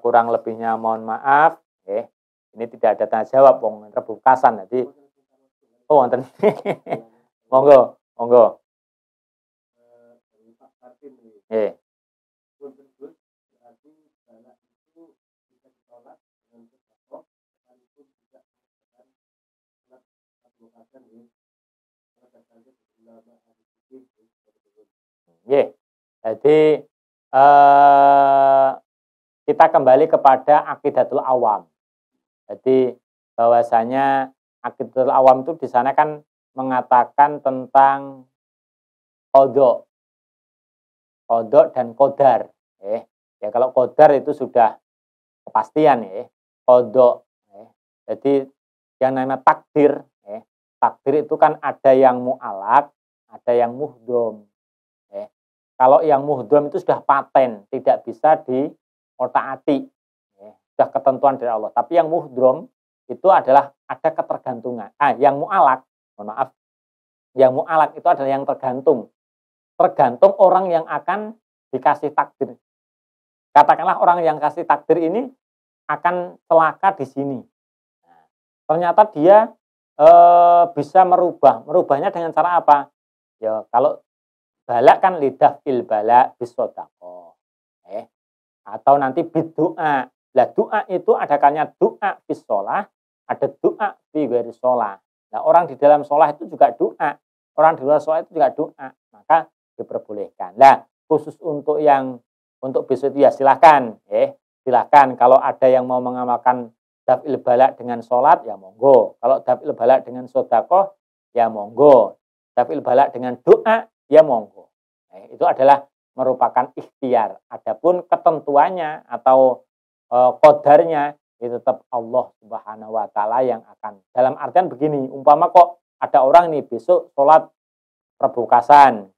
Kurang lebihnya mohon maaf. Ini tidak ada tanya jawab, wong Rebu Wekasan. Jadi wonten. Monggo, monggo. Jadi kita kembali kepada akidatul awam. Jadi bahwasanya akidatul awam itu di sana kan mengatakan tentang qada dan qadar. Ya kalau qadar itu sudah kepastian, qada. Jadi yang namanya takdir, takdir itu kan ada yang mu'alaq, ada yang muhdrom. Kalau yang muhdrom itu sudah paten, tidak bisa diotak-atik, sudah ketentuan dari Allah. Tapi yang muhdrom itu adalah ada ketergantungan. Yang mu'alaq, mohon maaf, yang mu'alaq itu adalah yang tergantung orang yang akan dikasih takdir. Katakanlah orang yang kasih takdir ini akan celaka di sini. Ternyata dia bisa merubahnya dengan cara apa? Ya kalau bala kan lidah fil bala bisodaqoh. Atau nanti bidu'a. Lah doa itu ada kalanya doa bis sholah, ada doa fi ghairi sholah. Nah orang di dalam sholah itu juga doa, orang di luar sholah itu juga doa, maka diperbolehkan. Nah khusus untuk besok itu ya silahkan, silahkan. Kalau ada yang mau mengamalkan daf'il balak dengan sholat ya monggo. Kalau daf'il balak dengan sodakoh ya monggo. Daf'il balak dengan doa ya monggo. Itu adalah merupakan ikhtiar. Adapun ketentuannya atau qadarnya itu tetap Allah Subhanahu wa taala yang akan. Dalam artian begini, umpama kok ada orang nih besok sholat Rebu Wekasan,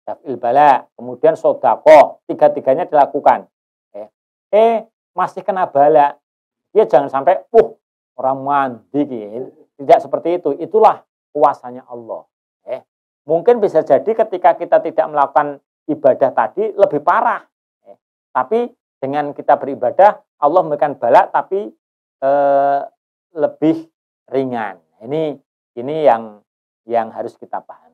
daf'il balak, kemudian sodakoh, tiga-tiganya dilakukan. Masih kena balak. Dia jangan sampai, orang mandi gitu. Tidak seperti itu. Itulah kuasanya Allah. Mungkin bisa jadi ketika kita tidak melakukan ibadah tadi lebih parah. Tapi dengan kita beribadah, Allah memberikan balak tapi lebih ringan. Ini yang harus kita pahami.